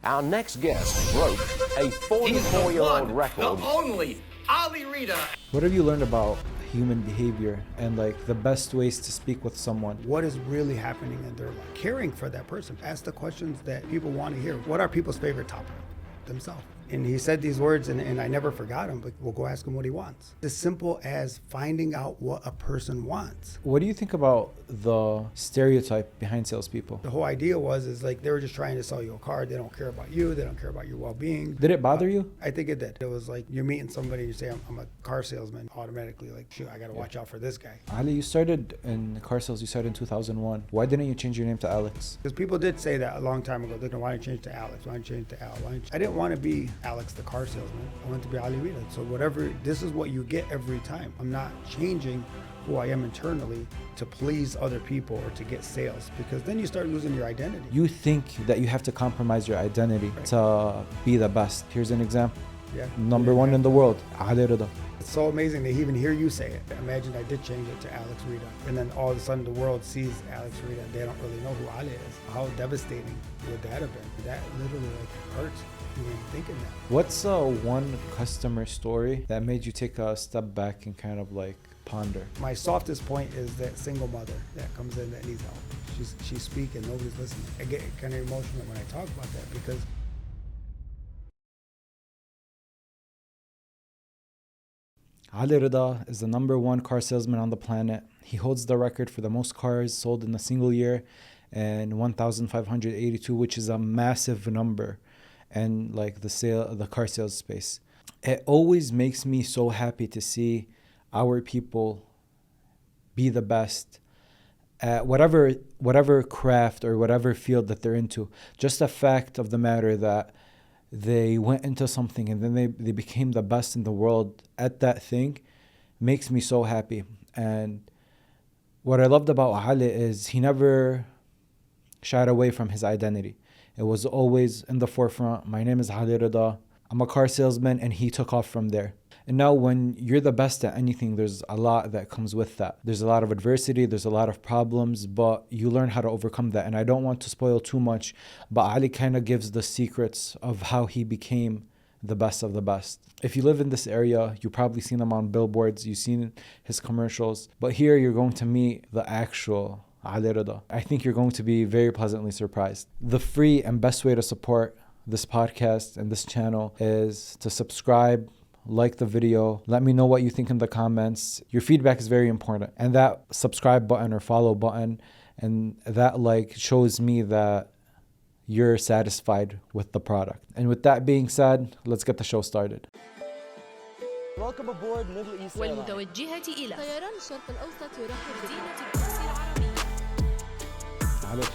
Our next guest broke a 44-year-old record. The only Ali Reda. What have you learned about human behavior and like the best ways to speak with someone? What is really happening in their life? Caring for that person. Ask the questions that people want to hear. What are people's favorite topic? Themselves. And he said these words and I never forgot them, but we'll go ask him what he wants. As simple as finding out what a person wants. What do you think about the stereotype behind salespeople? The whole idea is like they were just trying to sell you a car. They don't care about you. They don't care about your well-being. Did it bother you? I think it did. It was like you're meeting somebody, you say, I'm a car salesman, automatically like, shoot, I got to watch out for this guy. Ali, you started in car sales, you started in 2001. Why didn't you change your name to Alex? Because people did say that a long time ago. They're going, why don't you change to Alex? Why don't you change to Al? I didn't want to be Alex, the car salesman. I wanted to be Ali Reda. So this is what you get every time. I'm not changing who I am internally to please other people or to get sales, because then you start losing your identity. You think that you have to compromise your identity to be the best. Here's an example. Yeah. Number one in the world, Ali Reda. It's so amazing to even hear you say it. Imagine I did change it to Alex Reda, and then all of a sudden the world sees Alex Reda. They don't really know who Ali is. How devastating would that have been? That literally hurts. Even thinking that. What's one customer story that made you take a step back and kind of like ponder? My softest point is that single mother that comes in that needs help. She's speaking, nobody's listening. I get kind of emotional when I talk about that, because Ali Reda is the #1 car salesman on the planet. He holds the record for the most cars sold in a single year, and 1,582, which is a massive number. And like the car sales space. It always makes me so happy to see our people be the best at whatever craft or whatever field that they're into. Just the fact of the matter that they went into something and then they became the best in the world at that thing makes me so happy. And what I loved about Ali is he never shied away from his identity. It was always in the forefront. My name is Ali Reda. I'm a car salesman, and he took off from there. And now when you're the best at anything, there's a lot that comes with that. There's a lot of adversity, there's a lot of problems, but you learn how to overcome that. And I don't want to spoil too much, but Ali kind of gives the secrets of how he became the best of the best. If you live in this area, you've probably seen him on billboards, you've seen his commercials, but here you're going to meet the actual Ali Reda. I think you're going to be very pleasantly surprised. The free and best way to support this podcast and this channel is to subscribe, like the video, let me know what you think in the comments. Your feedback is very important. And that subscribe button or follow button and that like shows me that you're satisfied with the product. And with that being said, let's get the show started. Welcome aboard Middle East والمتوجهة إلى طيران الشرق الأوسط يرحب مدينة القدس العربية. Ali,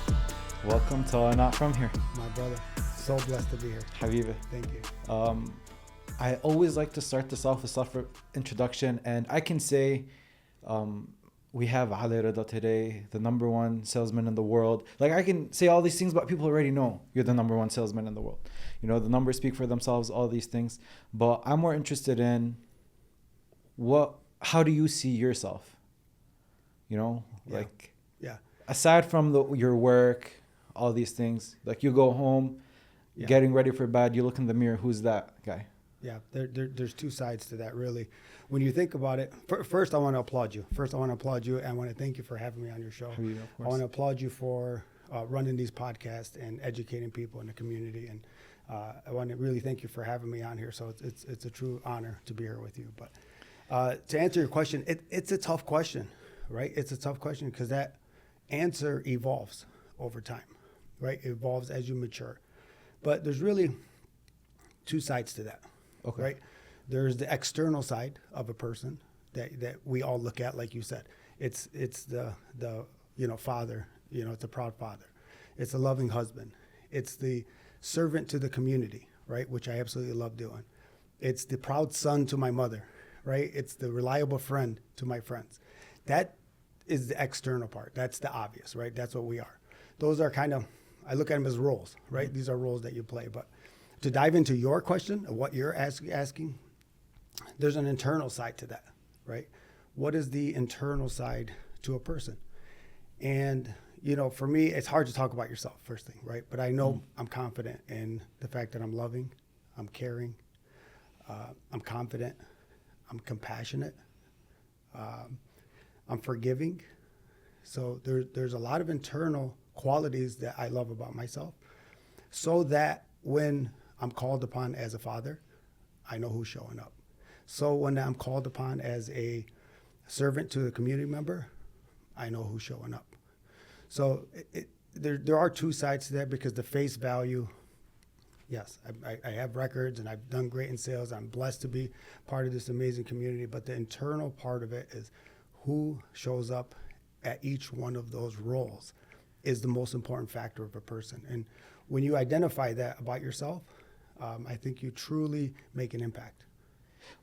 welcome to Not From Here. My brother, so blessed to be here. Habibi. Thank you. I always like to start this off with self-introduction, and I can say we have Ali Reda today, the #1 salesman in the world. Like, I can say all these things, but people already know you're the #1 salesman in the world. You know, the numbers speak for themselves, all these things. But I'm more interested in how do you see yourself? You know, aside from your work, all these things, like you go home, getting ready for bed, you look in the mirror, who's that guy? Yeah, there's two sides to that, really. When you think about it, first I want to applaud you. And I want to thank you for having me on your show. I want to applaud you for running these podcasts and educating people in the community. And I want to really thank you for having me on here. So it's a true honor to be here with you. But to answer your question, it's a tough question, right? It's a tough question because that answer evolves over time, right? It evolves as you mature. But there's really two sides to that, right? There's the external side of a person that we all look at, like you said. It's the father, it's a proud father. It's a loving husband. It's the servant to the community, right? Which I absolutely love doing. It's the proud son to my mother, right? It's the reliable friend to my friends. That is the external part. That's the obvious, right? That's what we are. Those are kind of, I look at them as roles, right? Mm-hmm. These are roles that you play. But to dive into your question of what you're asking, there's an internal side to that, right? What is the internal side to a person? And for me, it's hard to talk about yourself, first thing, right? But I know I'm confident in the fact that I'm loving, I'm caring, I'm confident, I'm compassionate, I'm forgiving. So there's a lot of internal qualities that I love about myself, so that when I'm called upon as a father, I know who's showing up. So when I'm called upon as a servant to a community member, I know who's showing up. So there are two sides to that, because the face value, yes, I have records and I've done great in sales. I'm blessed to be part of this amazing community. But the internal part of it is who shows up at each one of those roles is the most important factor of a person. And when you identify that about yourself, I think you truly make an impact.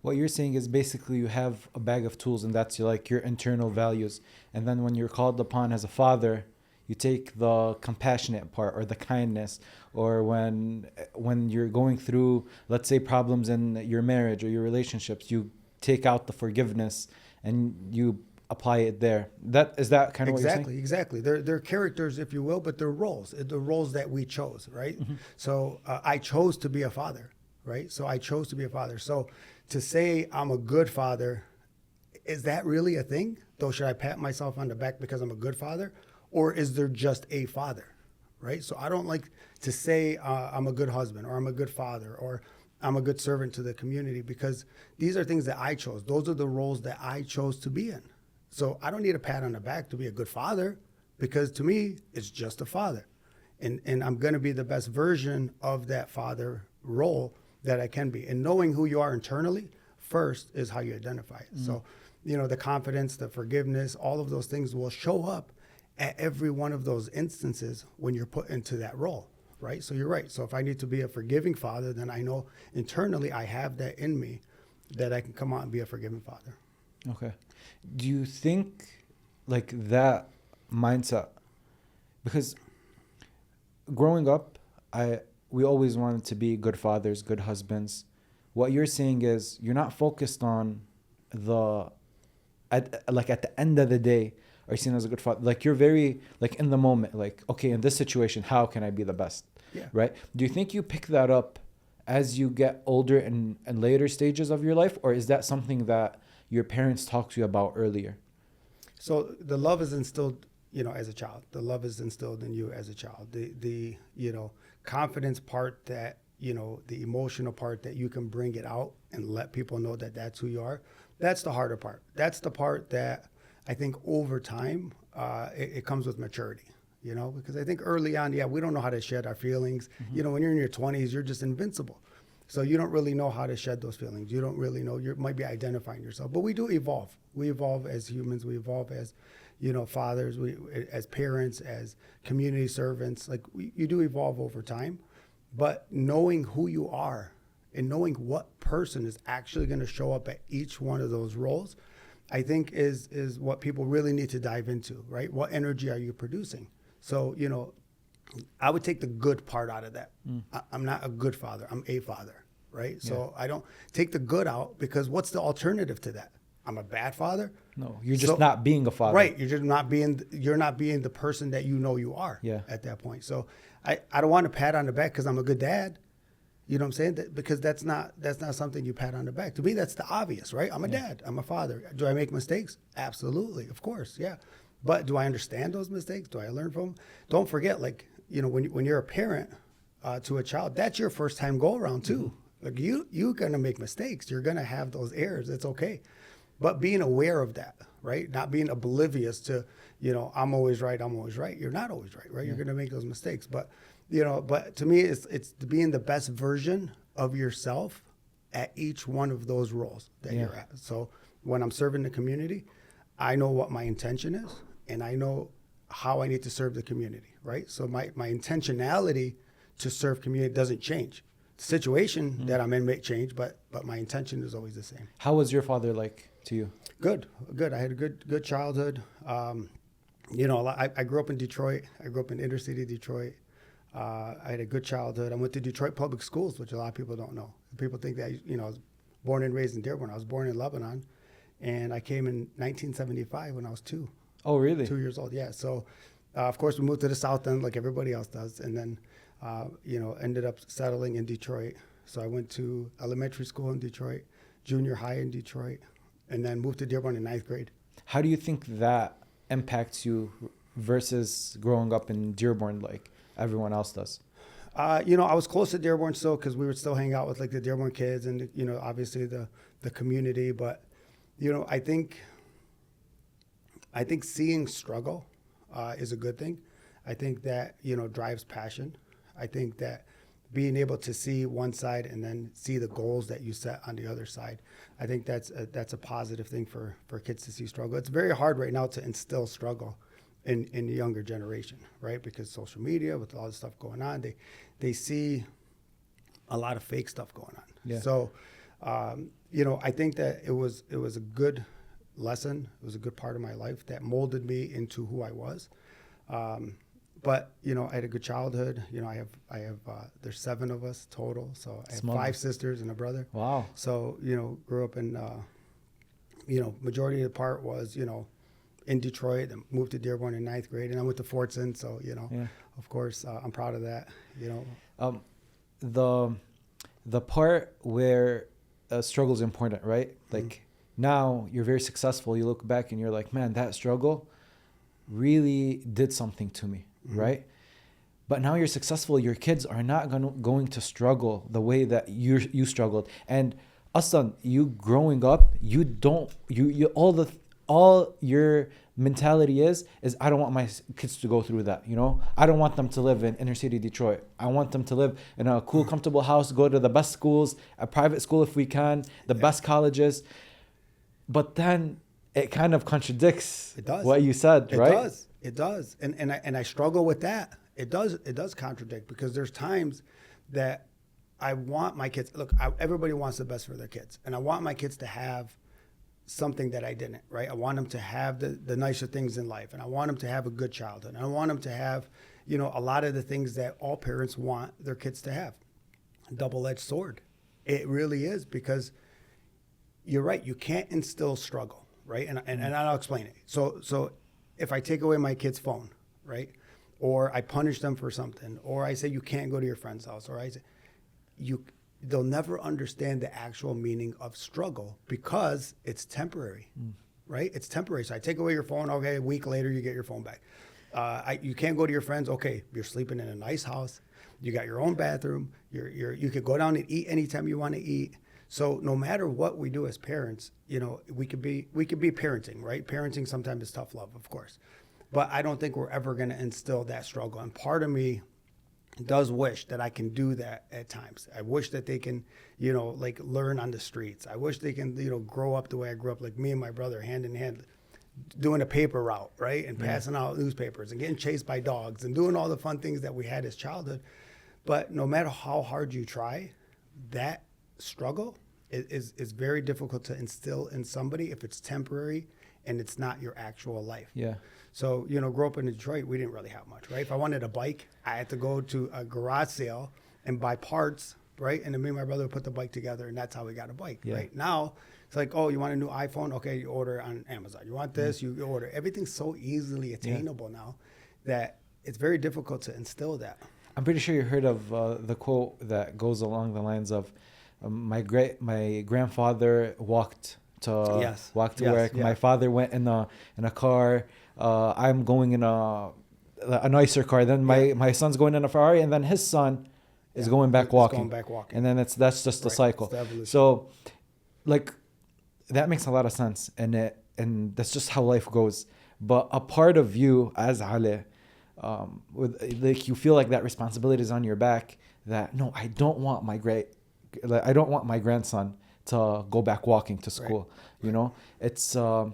What you're saying is basically you have a bag of tools, and that's like your internal values. And then when you're called upon as a father, you take the compassionate part or the kindness, or when you're going through, let's say, problems in your marriage or your relationships, you take out the forgiveness and you apply it there. Is that kind of what you're saying? Exactly. They're characters, if you will, but they're roles. The roles that we chose, right? Mm-hmm. So I chose to be a father, right? So I chose to be a father. So to say I'm a good father, is that really a thing? Though, should I pat myself on the back because I'm a good father? Or is there just a father, right? So I don't like to say I'm a good husband, or I'm a good father, or I'm a good servant to the community, because these are things that I chose. Those are the roles that I chose to be in. So I don't need a pat on the back to be a good father, because to me, it's just a father. And I'm going to be the best version of that father role that I can be. And knowing who you are internally first is how you identify it. So, the confidence, the forgiveness, all of those things will show up at every one of those instances when you're put into that role, right? So you're right. So if I need to be a forgiving father, then I know internally I have that in me, that I can come out and be a forgiving father. Okay. Do you think like that mindset, because growing up, we always wanted to be good fathers, good husbands. What you're saying is you're not focused on at the end of the day, are you seen as a good father? Like, you're very like in the moment, like, okay, in this situation, how can I be the best? Yeah. Right? Do you think you pick that up as you get older and later stages of your life, or is that something that your parents talked to you about earlier? So the love is instilled, as a child. The love is instilled in you as a child. The confidence part, that, the emotional part, that you can bring it out and let people know that that's who you are. That's the harder part. That's the part that I think over time, it comes with maturity, because I think early on, we don't know how to shed our feelings. Mm-hmm. When you're in your 20s, you're just invincible. So you don't really know how to shed those feelings. You don't really know. You might be identifying yourself. But we do evolve. We evolve as humans. We evolve as, fathers, as parents, as community servants. Like, you do evolve over time. But knowing who you are and knowing what person is actually going to show up at each one of those roles, I think is what people really need to dive into, right? What energy are you producing? So, I would take the good part out of that. I'm not a good father. I'm a father, right? Yeah. So I don't take the good out, because what's the alternative to that? I'm a bad father? No, you're just not being a father. Right. You're not being the person that you are at that point. So I don't want to pat on the back because I'm a good dad. You know what I'm saying? Because that's not something you pat on the back. To me, that's the obvious, right? I'm a dad. I'm a father. Do I make mistakes? Absolutely. Of course. Yeah. But do I understand those mistakes? Do I learn from them? Don't forget, like, when you're a parent to a child, that's your first time go around too. Mm-hmm. Like, you're going to make mistakes. You're going to have those errors. It's okay. But being aware of that, right? Not being oblivious to, I'm always right. You're not always right? Yeah. You're going to make those mistakes. But to me, it's being the best version of yourself at each one of those roles that you're at. So when I'm serving the community, I know what my intention is, and I know how I need to serve the community, right? So my intentionality to serve community doesn't change. The situation that I'm in may change, but my intention is always the same. How was your father like to you? Good. I had a good childhood. I grew up in Detroit. I grew up in inner city Detroit. I had a good childhood. I went to Detroit public schools, which a lot of people don't know. People think that, I was born and raised in Dearborn. I was born in Lebanon, and I came in 1975 when I was 2. Oh, really? 2 years old, yeah. So Of course, we moved to the South End like everybody else does, and then, ended up settling in Detroit. So I went to elementary school in Detroit, junior high in Detroit, and then moved to Dearborn in 9th grade. How do you think that impacts you versus growing up in Dearborn like everyone else does? I was close to Dearborn still because we would still hang out with like the Dearborn kids and, obviously the community. But, I think seeing struggle is a good thing. I think that, drives passion. I think that being able to see one side and then see the goals that you set on the other side, I think that's a positive thing for kids to see struggle. It's very hard right now to instill struggle in the younger generation, right? Because social media, with all the stuff going on, they see a lot of fake stuff going on. Yeah. So, I think that it was a good lesson. It was a good part of my life that molded me into who I was. But I had a good childhood. I have there's 7 of us total. So I have 5 sisters and a brother. Wow. So, grew up in, majority of the part was, in Detroit, and moved to Dearborn in 9th grade, and I went to Fortson. So, of course, I'm proud of that, The part where struggle is important, right? Like now you're very successful. You look back and you're like, man, that struggle really did something to me, right? But now you're successful. Your kids are not going to struggle the way that you struggled. And Aslan, you growing up, all your mentality is I don't want my kids to go through that, I don't want them to live in inner city Detroit. I want them to live in a cool, comfortable house, go to the best schools, a private school if we can, the best colleges. But then it kind of contradicts what you said, right? It does. And I struggle with that. It does contradict, because there's times that I want my kids, everybody wants the best for their kids. And I want my kids to have something that I didn't, right? I want them to have the nicer things in life, and I want them to have a good childhood. And I want them to have, a lot of the things that all parents want their kids to have. Double-edged sword. It really is, because you're right. You can't instill struggle, right? And I'll explain it. So if I take away my kid's phone, right? Or I punish them for something, or I say you can't go to your friend's house, or I say they'll never understand the actual meaning of struggle, because it's temporary, right? It's temporary. So I take away your phone. Okay, a week later you get your phone back. You can't go to your friends. Okay, you're sleeping in a nice house. You got your own bathroom. You could go down and eat anytime you want to eat. So no matter what we do as parents, we could be parenting, right? Parenting sometimes is tough love, of course, but I don't think we're ever going to instill that struggle. And part of me does wish that I can do that at times. I wish that they can, learn on the streets. I wish they can, grow up the way I grew up, like me and my brother, hand in hand, doing a paper route, right? And passing out newspapers and getting chased by dogs and doing all the fun things that we had as childhood. But no matter how hard you try, that struggle is very difficult to instill in somebody if it's temporary and it's not your actual life. Yeah. So, grew up in Detroit, we didn't really have much, right? If I wanted a bike, I had to go to a garage sale and buy parts, right? And then me and my brother would put the bike together, and that's how we got a bike, right? Now, it's like, oh, you want a new iPhone? Okay, you order on Amazon. You want this? You order. Everything's so easily attainable now that it's very difficult to instill that. I'm pretty sure you heard of the quote that goes along the lines of, my grandfather walked to work. Yeah. My father went in a car. I'm going in a nicer car. Then my son's going in a Ferrari, and then his son is going back walking. And then that's just the cycle. So, that makes a lot of sense, and that's just how life goes. But a part of you as Ali, you feel like that responsibility is on your back. That no, I don't want my grandson to go back walking to school. It's a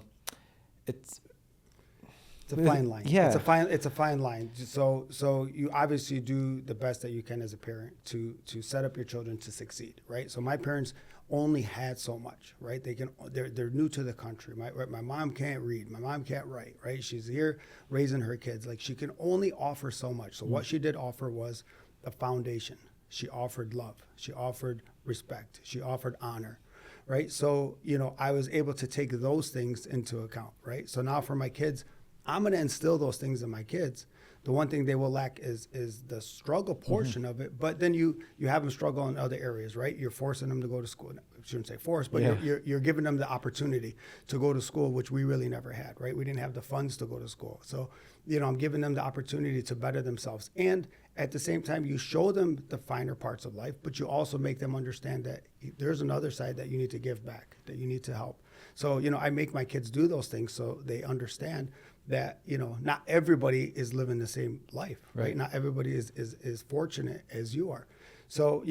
fine line. Yeah. It's a fine line. So you obviously do the best that you can as a parent to set up your children to succeed, right? So my parents only had so much, right? They're new to the country. My mom can't read. My mom can't write, right? She's here raising her kids. She can only offer so much. So what she did offer was a foundation. She offered love. She offered respect. She offered honor, right? So, I was able to take those things into account, right? So now for my kids, I'm going to instill those things in my kids. The one thing they will lack is the struggle portion of it. But then you have them struggle in other areas, right? You're forcing them to go to school. I shouldn't say force, but you're giving them the opportunity to go to school, which we really never had, right? We didn't have the funds to go to school. So, I'm giving them the opportunity to better themselves. And at the same time, you show them the finer parts of life, but you also make them understand that there's another side that you need to give back, that you need to help. So, I make my kids do those things so they understand that, not everybody is living the same life, right? Not everybody is fortunate as you are. So,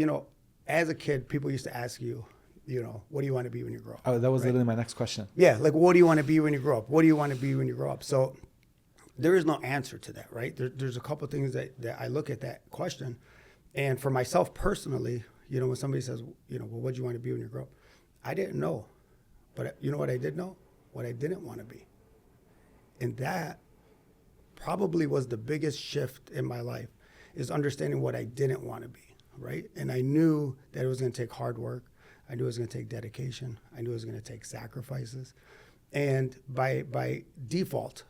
as a kid, people used to ask you, what do you want to be when you grow up? Oh, that was literally my next question. Yeah, like, what do you want to be when you grow up? What do you want to be when you grow up? So there is no answer to that, right? There's a couple of things that I look at that question. And for myself personally, when somebody says, well, what do you want to be when you grow up? I didn't know. But you know what I did know? What I didn't want to be. And that probably was the biggest shift in my life, is understanding what I didn't want to be, right? And I knew that it was going to take hard work. I knew it was going to take dedication. I knew it was going to take sacrifices. And by default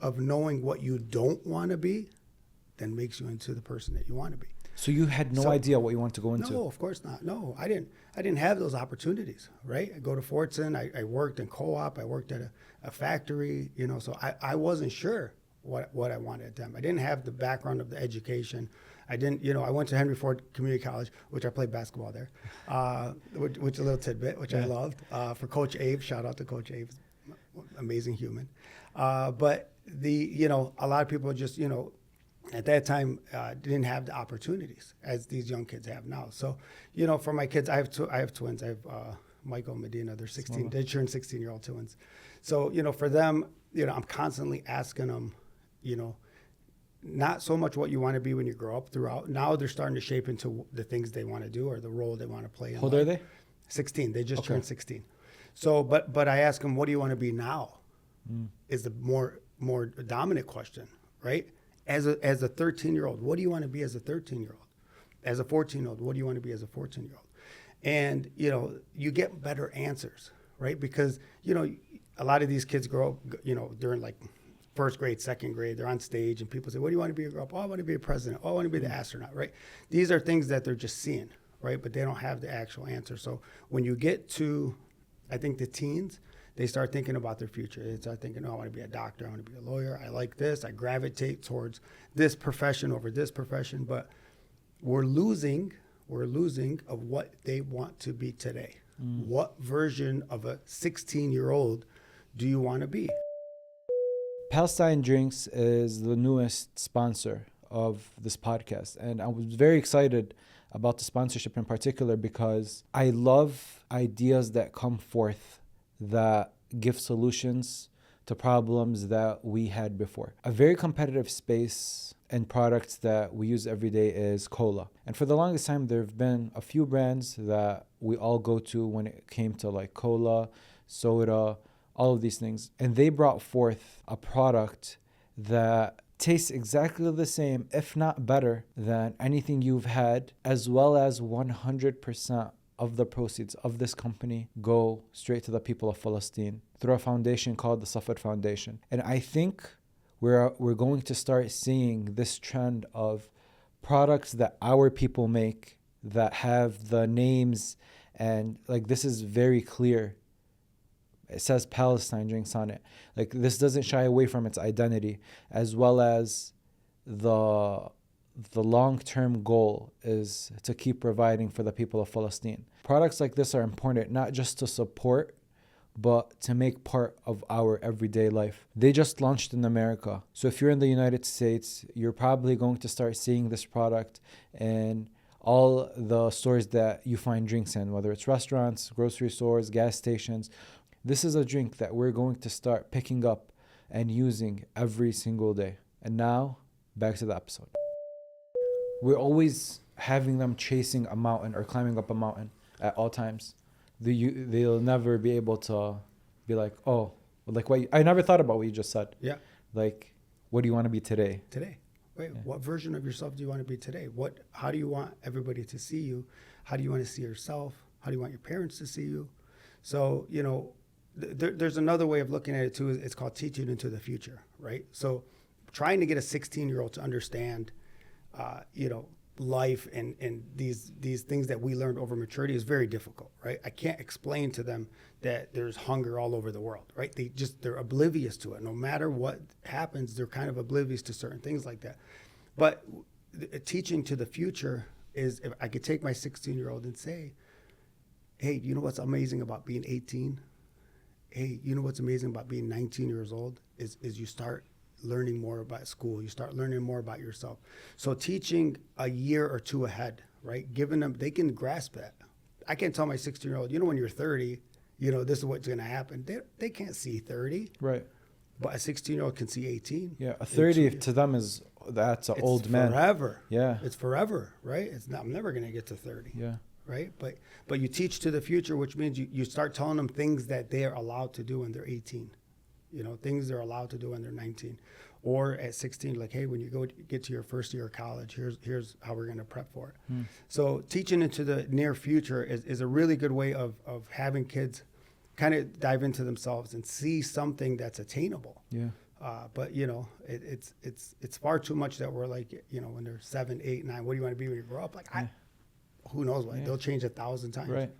of knowing what you don't want to be, then makes you into the person that you want to be. So you had no idea what you wanted to go into? No, of course not. No, I didn't have those opportunities, right? I go to Fortson. I worked in co-op. I worked at a factory, so I wasn't sure what I wanted at them. I didn't have the background of the education. I didn't, I went to Henry Ford Community College, which I played basketball there, which a little tidbit, which I loved. For Coach Abe, shout out to Coach Abe, amazing human. But a lot of people just, at that time, didn't have the opportunities as these young kids have now. So, for my kids, I have twins. I have Michael and Medina. They're 16. They turn 16-year-old twins. So, for them, I'm constantly asking them, not so much what you want to be when you grow up throughout. Now they're starting to shape into the things they want to do or the role they want to play in life. How old are they? 16. They just turned 16. So, but I ask them, what do you want to be now? Is the more dominant question, right? As a 13-year-old, what do you want to be as a 13-year-old? As a 14-year-old, what do you want to be as a 14-year-old? And, you get better answers, right? Because, a lot of these kids grow up, during like first grade, second grade, they're on stage and people say, what do you want to be when you grow up? Oh, I want to be a president. Oh, I want to be the astronaut, right? These are things that they're just seeing, right? But they don't have the actual answer. So when you get to, I think, the teens, they start thinking about their future. They start thinking, oh, I want to be a doctor. I want to be a lawyer. I like this. I gravitate towards this profession over this profession. But we're losing of what they want to be today. What version of a 16-year-old do you want to be? Palestine Drinks is the newest sponsor of this podcast. And I was very excited about the sponsorship in particular because I love ideas that come forth that give solutions to problems that we had before. A very competitive space and products that we use every day is cola. And for the longest time, there have been a few brands that we all go to when it came to like cola, soda, all of these things. And they brought forth a product that tastes exactly the same, if not better, than anything you've had, as well as 100% of the proceeds of this company go straight to the people of Palestine through a foundation called the Safed Foundation. And I think we're going to start seeing this trend of products that our people make that have the names, and like this is very clear. It says Palestine Drinks on it. Like this doesn't shy away from its identity, as well as the long-term goal is to keep providing for the people of Palestine. Products like this are important, not just to support, but to make part of our everyday life. They just launched in America. So if you're in the United States, you're probably going to start seeing this product in all the stores that you find drinks in, whether it's restaurants, grocery stores, gas stations. This is a drink that we're going to start picking up and using every single day. And now, back to the episode. We're always having them chasing a mountain or climbing up a mountain at all times. They'll never be able to be like, oh, like what? I never thought about what you just said. Yeah. Like, what do you want to be today? Today. Wait, yeah. What version of yourself do you want to be today? How do you want everybody to see you? How do you want to see yourself? How do you want your parents to see you? So, there's another way of looking at it too. It's called teaching into the future, right? So trying to get a 16-year-old to understand, life and these things that we learned over maturity is very difficult, right? I can't explain to them that there's hunger all over the world, right? They're oblivious to it. No matter what happens, they're kind of oblivious to certain things like that. But teaching to the future is, if I could take my 16-year-old and say, hey, you know what's amazing about being 18? Hey, you know what's amazing about being 19 years old is you start learning more about school. You start learning more about yourself. So teaching a year or two ahead, right? Giving them, they can grasp that. I can't tell my 16-year-old, when you're 30, this is what's going to happen. They can't see 30. Right. But a 16-year-old can see 18. Yeah, a 30 to them that's an old man. Forever. Yeah. It's forever, right? I'm never going to get to 30. Yeah. Right? But you teach to the future, which means you start telling them things that they're allowed to do when they're 18. Things they're allowed to do when they're 19. Or at 16, like, hey, when you get to your first year of college, here's how we're going to prep for it. So teaching into the near future is a really good way of having kids kind of dive into themselves and see something that's attainable. Yeah. But it's far too much that we're like, when they're 7, 8, 9, what do you want to be when you grow up? Like, who knows what? They'll change 1,000 times. Right.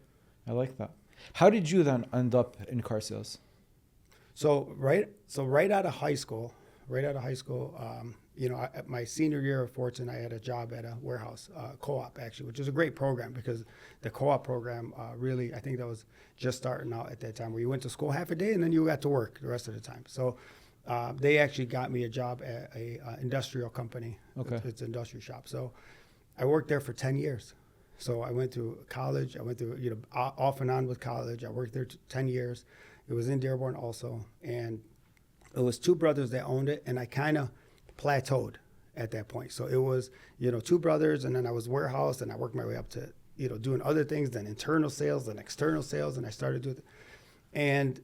I like that. How did you then end up in car sales? So right out of high school, my senior year of Fortune, I had a job at a warehouse, co-op actually, which is a great program because the co-op program really, I think that was just starting out at that time, where you went to school half a day and then you got to work the rest of the time. So they actually got me a job at a industrial company. Okay. It's an industry shop. So I worked there for 10 years. So I went to college. I went through, off and on with college. I worked there 10 years. It was in Dearborn also. And it was two brothers that owned it. And I kind of plateaued at that point. So it was, two brothers. And then I was warehouse. And I worked my way up to, doing other things, then internal sales, then external sales. And I started doing, and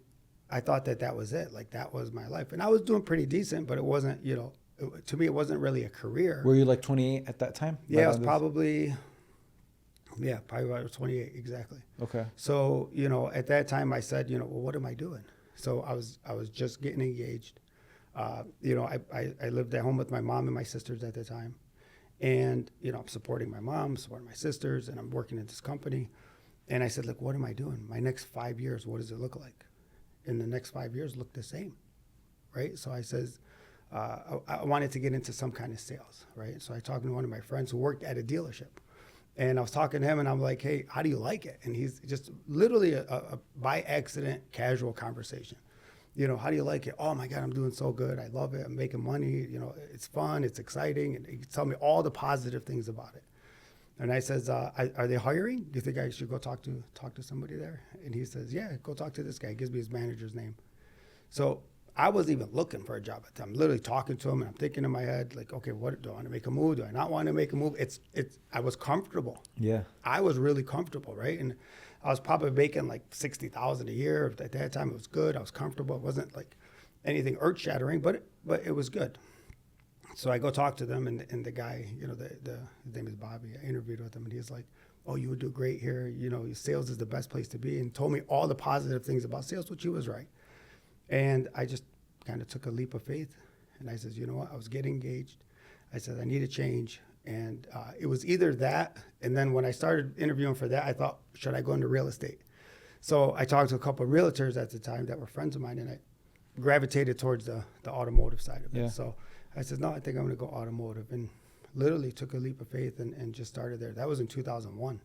I thought that was it. Like, that was my life. And I was doing pretty decent, but it wasn't, to me, it wasn't really a career. Were you like 28 at that time? Yeah, I was probably about 28, exactly. Okay. So, at that time I said, well, what am I doing? So I was just getting engaged. I lived at home with my mom and my sisters at the time. And, I'm supporting my mom, supporting my sisters, and I'm working at this company. And I said, look, what am I doing? My next 5 years, what does it look like? And the next 5 years look the same, right? So I says, I wanted to get into some kind of sales, right? So I talked to one of my friends who worked at a dealership. And I was talking to him, and I'm like, hey, how do you like it? And he's just literally a by accident, casual conversation. How do you like it? Oh, my God, I'm doing so good. I love it. I'm making money. It's fun. It's exciting. And he told me all the positive things about it. And I says, are they hiring? Do you think I should go talk to somebody there? And he says, yeah, go talk to this guy. He gives me his manager's name. So I wasn't even looking for a job at the time. I'm literally talking to him, and I'm thinking in my head, like, okay, what do I want to make a move? Do I not want to make a move? I was comfortable. Yeah. I was really comfortable, right? And I was probably making like $60,000 a year. At that time, it was good. I was comfortable. It wasn't like anything earth-shattering, but it was good. So I go talk to them, and the guy, his name is Bobby. I interviewed with him, and he's like, oh, you would do great here. Sales is the best place to be, and told me all the positive things about sales, which he was right. And I just kind of took a leap of faith. And I said, you know what? I was getting engaged. I said, I need a change. And it was either that. And then when I started interviewing for that, I thought, should I go into real estate? So I talked to a couple of realtors at the time that were friends of mine, and I gravitated towards the automotive side of it. Yeah. So I said, no, I think I'm going to go automotive. And literally took a leap of faith and just started there. That was in 2001.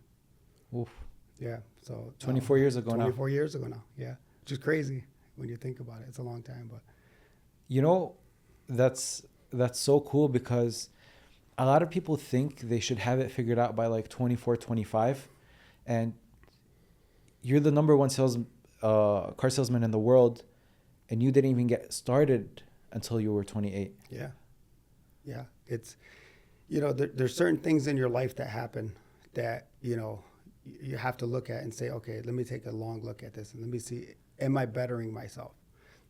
Oof. Yeah. So 24 years ago now. 24 years ago now. Yeah. Which is crazy when you think about it. It's a long time, but that's so cool, because a lot of people think they should have it figured out by like 24, 25, and you're the number one car salesman in the world, and you didn't even get started until you were 28. Yeah. It's there's certain things in your life that happen that you have to look at and say, okay, let me take a long look at this and let me see, am I bettering myself?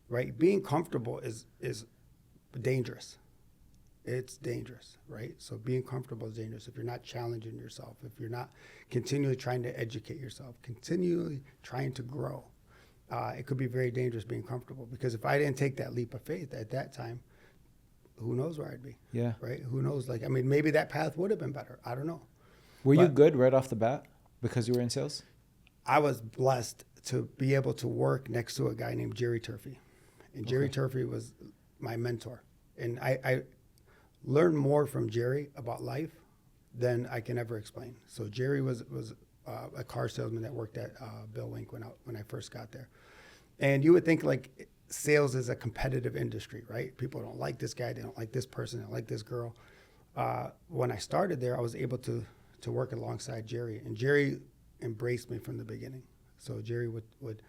Right? Being comfortable is dangerous. It's dangerous, right? So being comfortable is dangerous if you're not challenging yourself, if you're not continually trying to educate yourself, continually trying to grow. it could be very dangerous being comfortable, because if I didn't take that leap of faith at that time, who knows where I'd be? Yeah. Right? Who knows? Like, I mean, maybe that path would have been better. I don't know. Were you But good right off the bat because you were in sales? I was blessed to be able to work next to a guy named Jerry Turfey. And Jerry Turfey was my mentor. And I learned more from Jerry about life than I can ever explain. So Jerry was a car salesman that worked at Bill Wink when I first got there. And you would think like sales is a competitive industry, right? People don't like this guy, they don't like this person, they don't like this girl. When I started there, I was able to work alongside Jerry, and Jerry embraced me from the beginning. So Jerry would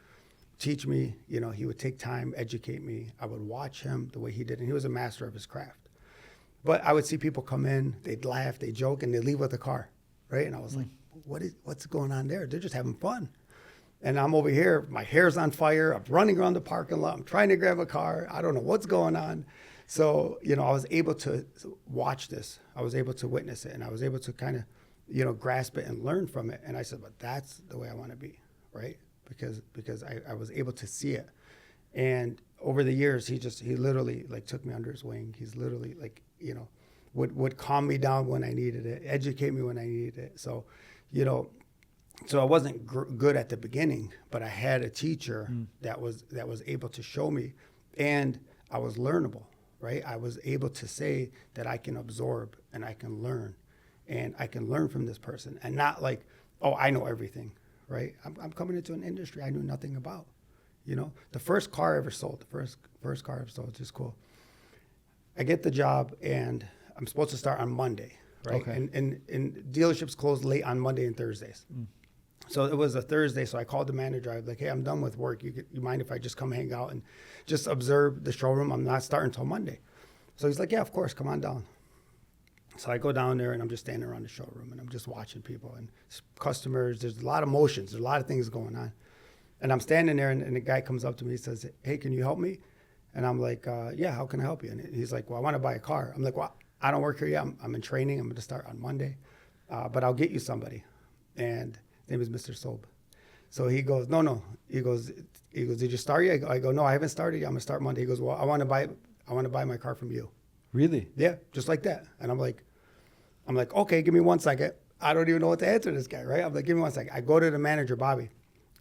teach me, you know, he would take time, educate me. I would watch him the way he did, and he was a master of his craft. But I would see people come in, they'd laugh, they'd joke, and they'd leave with a car, right? And I was like, what's going on there? They're just having fun. And I'm over here, my hair's on fire, I'm running around the parking lot, I'm trying to grab a car, I don't know what's going on. So, you know, I was able to watch this, I was able to witness it, and I was able to kind of, you know, grasp it and learn from it. And I said, but that's the way I want to be, right? Because I was able to see it. And over the years, he literally like took me under his wing. He's literally like, you know, would calm me down when I needed it, educate me when I needed it. So, you know, so I wasn't good at the beginning, but I had a teacher that was able to show me, and I was learnable, right? I was able to say that I can absorb and I can learn, and I can learn from this person, and not like, oh, I know everything, right? I'm coming into an industry I knew nothing about, you know? The first car I ever sold, which is cool. I get the job, and I'm supposed to start on Monday, right? Okay. And dealerships close late on Monday and Thursdays. So it was a Thursday, so I called the manager. I was like, hey, I'm done with work. You mind if I just come hang out and just observe the showroom? I'm not starting until Monday. So he's like, yeah, of course, come on down. So I go down there, and I'm just standing around the showroom, and I'm just watching people and customers. There's a lot of emotions. There's a lot of things going on. And I'm standing there, and the guy comes up to me. He says, hey, can you help me? And I'm like, yeah, how can I help you? And he's like, well, I want to buy a car. I'm like, well, I don't work here yet. I'm in training. I'm going to start on Monday. But I'll get you somebody. And his name is Mr. Sob. So he goes, no. He goes, did you start yet? I go, no, I haven't started yet. I'm going to start Monday. He goes, well, I want to buy my car from you. Really? Yeah, just like that. And I'm like, okay, give me 1 second. I don't even know what to answer this guy, right? I'm like, give me 1 second. I go to the manager, Bobby,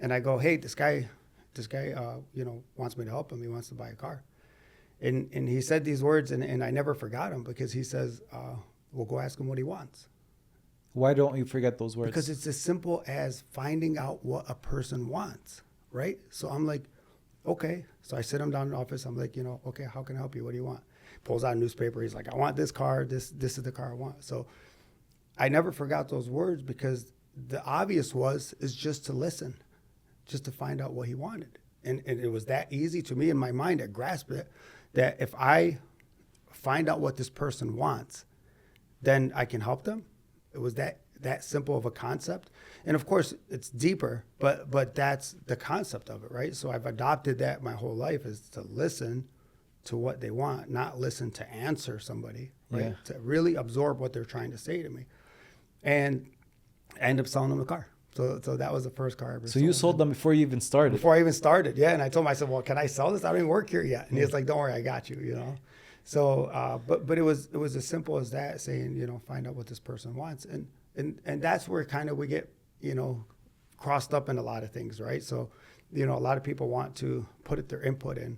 and I go, hey, this guy, you know, wants me to help him. He wants to buy a car. And he said these words, and I never forgot them, because he says, well, go ask him what he wants. Why don't you forget those words? Because it's as simple as finding out what a person wants, right? So I'm like, okay. So I sit him down in the office. I'm like, you know, okay, how can I help you? What do you want? Pulls out a newspaper. He's like, I want this car. This is the car I want. So I never forgot those words, because the obvious is just to listen, just to find out what he wanted. And it was that easy to me in my mind. I grasped it, that if I find out what this person wants, then I can help them. It was that simple of a concept. And of course, it's deeper, but that's the concept of it, right? So I've adopted that my whole life, is to listen to what they want, not listen to answer somebody, right? Yeah. To really absorb what they're trying to say to me. And I ended up selling them the car. So that was the first car I ever sold. So you sold them before you even started? Before I even started, yeah. And I told him, I said, well, can I sell this? I don't even work here yet. And he was like, don't worry, I got you, you know? So, but it was as simple as that, saying, you know, find out what this person wants. And that's where kind of we get, you know, crossed up in a lot of things, right? So, you know, a lot of people want to put their input in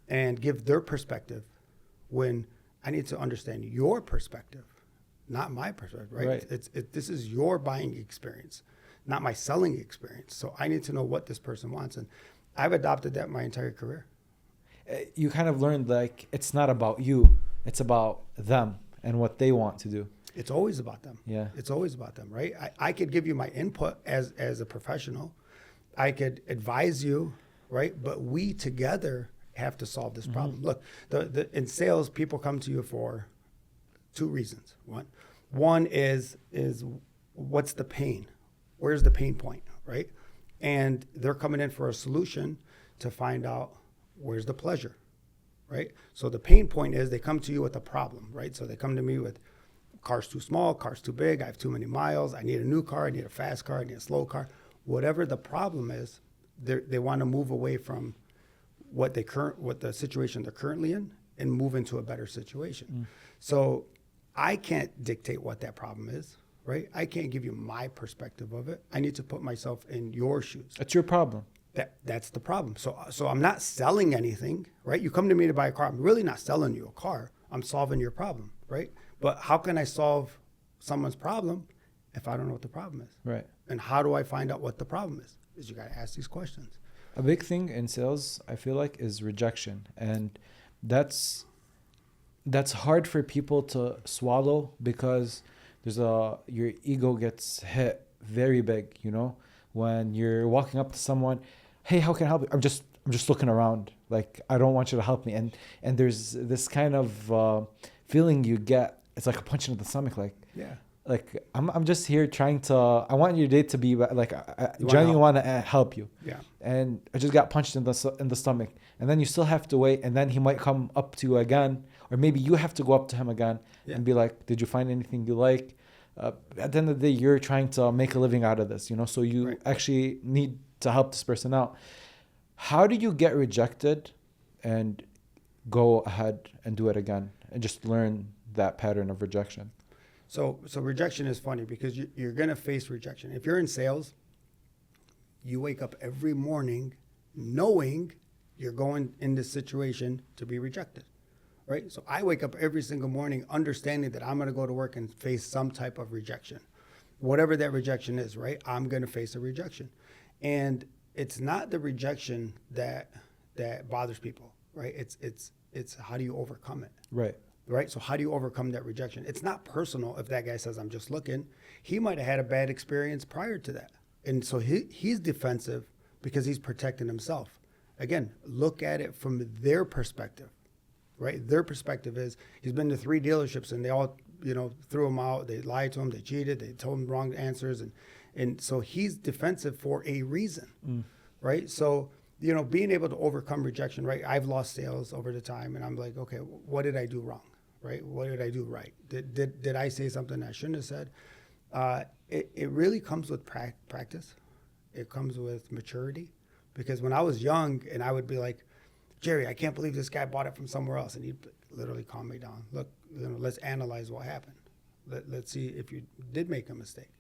and give their perspective, when I need to understand your perspective, not my perspective, right? This is your buying experience, not my selling experience. So I need to know what this person wants. And I've adopted that my entire career. You kind of learned, like, it's not about you, it's about them and what they want to do. It's always about them. Yeah. It's always about them, right? I could give you my input as a professional. I could advise you, right? But we together have to solve this problem. Look, in sales, people come to you for two reasons. One is what's the pain? Where's the pain point, right? And they're coming in for a solution to find out where's the pleasure, right? So the pain point is they come to you with a problem, right? So they come to me with car's too small, car's too big, I have too many miles, I need a new car, I need a fast car, I need a slow car. Whatever the problem is, they want to move away from what the situation they're currently in and move into a better situation. So I can't dictate what that problem is, right? I can't give you my perspective of it. I need to put myself in your shoes. That's your problem. That's the problem. So I'm not selling anything, right? You come to me to buy a car. I'm really not selling you a car. I'm solving your problem, right? But how can I solve someone's problem if I don't know what the problem is? Right. And how do I find out what the problem is? Is you got to ask these questions. A big thing in sales, I feel like, is rejection. And that's hard for people to swallow because your ego gets hit very big, you know? When you're walking up to someone, hey, how can I help you? I'm just looking around. Like, I don't want you to help me. And there's this kind of feeling you get. It's like a punch in the stomach. Like, Yeah. Like, I'm just here trying to, I want your day to be like, I genuinely want to help you. Yeah. And I just got punched in the stomach. And then you still have to wait. And then he might come up to you again. Or maybe you have to go up to him again and be like, did you find anything you like? At the end of the day, you're trying to make a living out of this, you know? So you actually need to help this person out. How do you get rejected and go ahead and do it again and just learn that pattern of rejection? So rejection is funny because you're going to face rejection. If you're in sales, you wake up every morning knowing you're going in this situation to be rejected, right? So I wake up every single morning understanding that I'm going to go to work and face some type of rejection. Whatever that rejection is, right? I'm going to face a rejection. And it's not the rejection that bothers people, right? It's how do you overcome it? Right. So how do you overcome that rejection? It's not personal if that guy says, I'm just looking. He might have had a bad experience prior to that. And so he's defensive because he's protecting himself. Again, look at it from their perspective, right? Their perspective is he's been to 3 dealerships and they all, threw him out. They lied to him. They cheated. They told him wrong answers. And so he's defensive for a reason, right? So, being able to overcome rejection, right? I've lost sales over the time and I'm like, okay, what did I do wrong? Right? What did I do right? Did I say something I shouldn't have said? It really comes with practice. It comes with maturity. Because when I was young and I would be like, Jerry, I can't believe this guy bought it from somewhere else. And he'd literally calm me down. Look, let's analyze what happened. Let's see if you did make a mistake.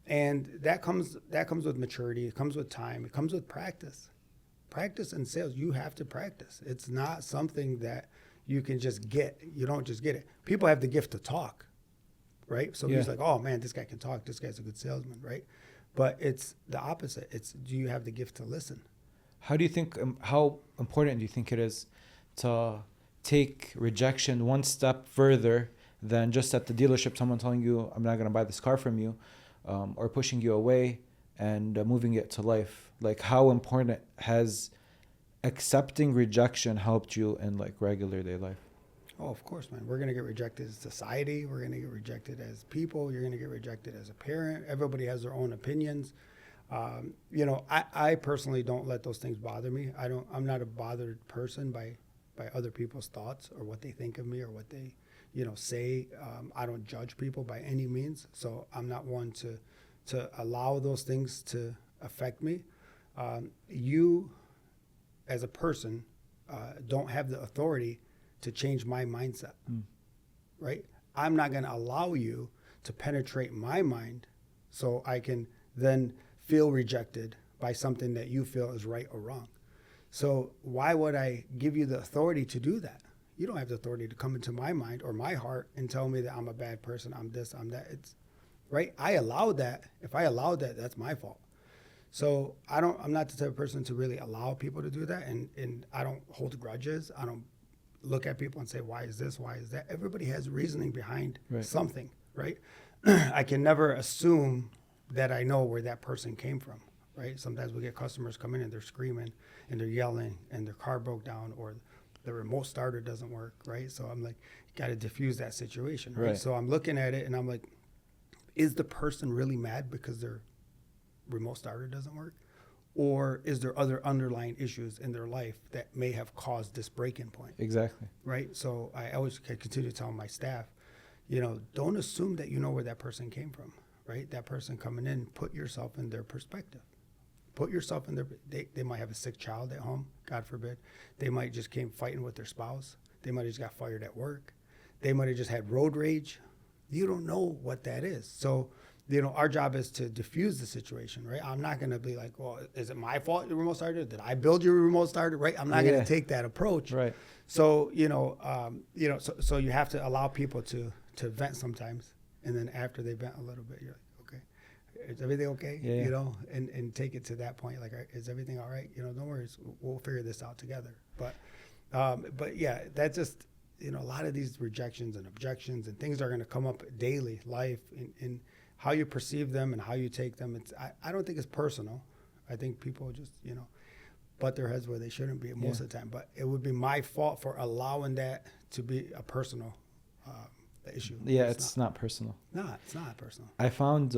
And that comes with maturity. It comes with time. It comes with practice. Practice in sales, you have to practice. It's not something that you can just get. You don't just get it. People have the gift to talk, right? So he's like, oh man, this guy can talk. This guy's a good salesman, right? But it's the opposite. It's, do you have the gift to listen? How do you think, how important do you think it is to take rejection one step further than just at the dealership, someone telling you, I'm not going to buy this car from you, or pushing you away and moving it to life? Like, how important has accepting rejection helped you in like regular day life? Oh, of course, man. We're going to get rejected as society. We're going to get rejected as people. You're going to get rejected as a parent. Everybody has their own opinions. I personally don't let those things bother me. I'm not a bothered person by other people's thoughts or what they think of me or what they, say. I don't judge people by any means. So I'm not one to allow those things to affect me. You, as a person, don't have the authority to change my mindset, right? I'm not going to allow you to penetrate my mind so I can then feel rejected by something that you feel is right or wrong. So why would I give you the authority to do that? You don't have the authority to come into my mind or my heart and tell me that I'm a bad person, I'm this, I'm that. It's right. I allowed that. If I allowed that, that's my fault. So I'm not the type of person to really allow people to do that. And I don't hold grudges. I don't look at people and say, why is this? Why is that? Everybody has reasoning behind something, right? I can never assume that I know where that person came from, right? Sometimes we get customers come in and they're screaming and they're yelling and their car broke down or the remote starter doesn't work, right? So I'm like, got to diffuse that situation, right? So I'm looking at it and I'm like, is the person really mad because their remote starter doesn't work? Or is there other underlying issues in their life that may have caused this break-in point? Exactly. Right? So I always continue to tell my staff, don't assume that you know where that person came from, right? That person coming in, put yourself in their perspective. Put yourself in their, they might have a sick child at home, God forbid. They might just came fighting with their spouse. They might have just got fired at work. They might have just had road rage. You don't know what that is. So, our job is to diffuse the situation, right? I'm not going to be like, well, is it my fault your remote started? Did I build your remote started, right? I'm not going to take that approach. Right. So, so you have to allow people to vent sometimes. And then after they vent a little bit, you're like, okay, is everything okay? Yeah. And take it to that point. Like, is everything all right? No worries. We'll figure this out together. But yeah, that's just, a lot of these rejections and objections and things are going to come up daily life in how you perceive them and how you take them. I don't think it's personal. I think people just, butt their heads where they shouldn't be most of the time. But it would be my fault for allowing that to be a personal issue. Yeah, it's not personal. No, it's not personal. I found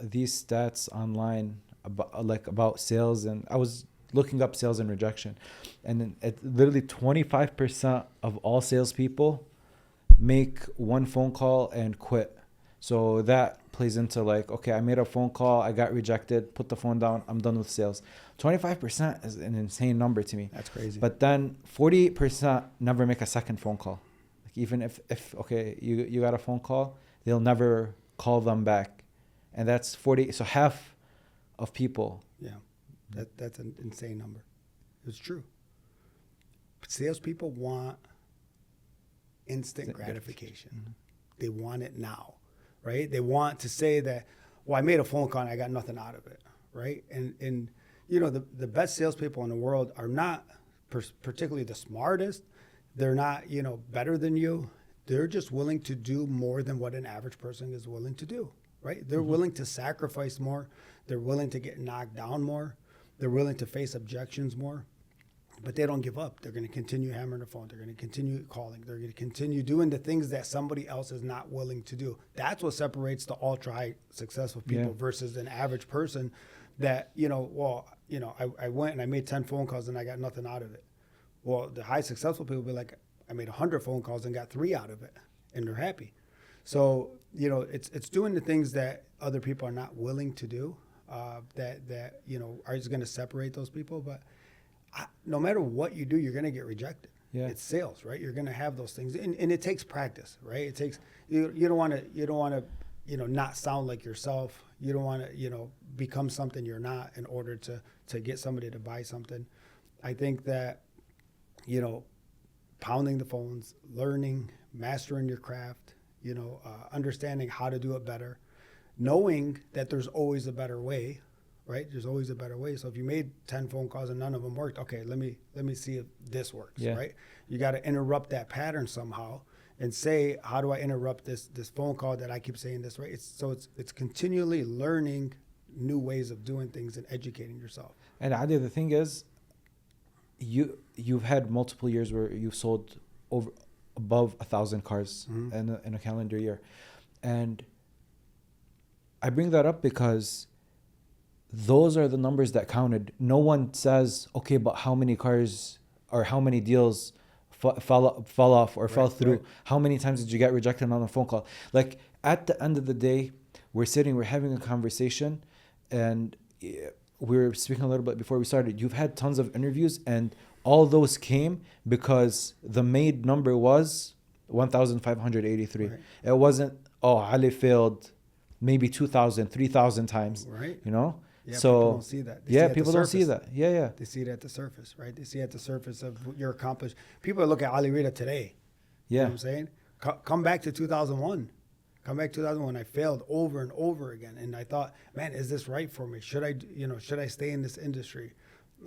these stats online about sales, and I was looking up sales and rejection, and then literally 25% of all salespeople make one phone call and quit. So that plays into like, okay, I made a phone call, I got rejected, put the phone down, I'm done with sales. 25% is an insane number to me. That's crazy. But then 48% never make a second phone call. Like even if okay, you got a phone call, they'll never call them back. And that's 40. So half of people. Yeah, that's an insane number. It's true. Salespeople want instant gratification. Mm-hmm. They want it now. Right? They want to say that, well, I made a phone call and I got nothing out of it, right? And the best salespeople in the world are not particularly the smartest. They're not, better than you. They're just willing to do more than what an average person is willing to do, right? They're willing to sacrifice more. They're willing to get knocked down more. They're willing to face objections more. But they don't give up. They're going to continue hammering the phone. They're going to continue calling. They're going to continue doing the things that somebody else is not willing to do. That's what separates the ultra high successful people versus an average person that, I went and I made 10 phone calls and I got nothing out of it. Well, the high successful people be like, I made 100 phone calls and got 3 out of it, and they're happy. So, it's doing the things that other people are not willing to do that are just going to separate those people. But no matter what you do, you're going to get rejected. Yeah. It's sales, right? You're going to have those things, and it takes practice, right? It takes you don't want to not sound like yourself. You don't want to become something you're not in order to get somebody to buy something. I think that pounding the phones, learning, mastering your craft, understanding how to do it better, knowing that there's always a better way. Right? There's always a better way. So if you made 10 phone calls and none of them worked, okay, let me see if this works, right? You got to interrupt that pattern somehow and say, how do I interrupt this phone call that I keep saying this, right? It's continually learning new ways of doing things and educating yourself. And Adi, the thing is, you've had multiple years where you've sold above 1,000 cars in a calendar year. And I bring that up because those are the numbers that counted. No one says, okay, but how many cars or how many deals fell off or fell through? Right. How many times did you get rejected on a phone call? Like at the end of the day, we're having a conversation, and we were speaking a little bit before we started. You've had tons of interviews, and all those came because the made number was 1,583. Right. It wasn't, Ali failed maybe 2,000, 3,000 times. Right. Yeah, so people don't see that. People don't see that. Yeah. They see it at the surface, right? They see at the surface of your accomplished. People look at Ali Reda today. Yeah. You know what I'm saying? Come back to 2001. Come back to 2001. I failed over and over again. And I thought, man, is this right for me? Should I stay in this industry?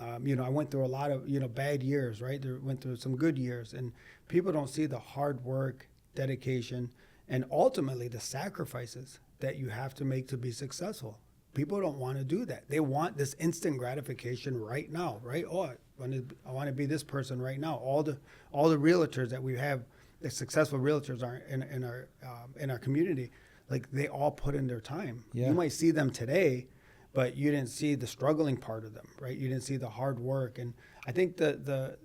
I went through a lot of, bad years, right? Went through some good years. And people don't see the hard work, dedication, and ultimately the sacrifices that you have to make to be successful. People don't want to do that. They want this instant gratification right now, right? Oh, I want to be this person right now. All the realtors that we have, the successful realtors are in our community, like they all put in their time. Yeah. You might see them today, but you didn't see the struggling part of them, right? You didn't see the hard work. And I think the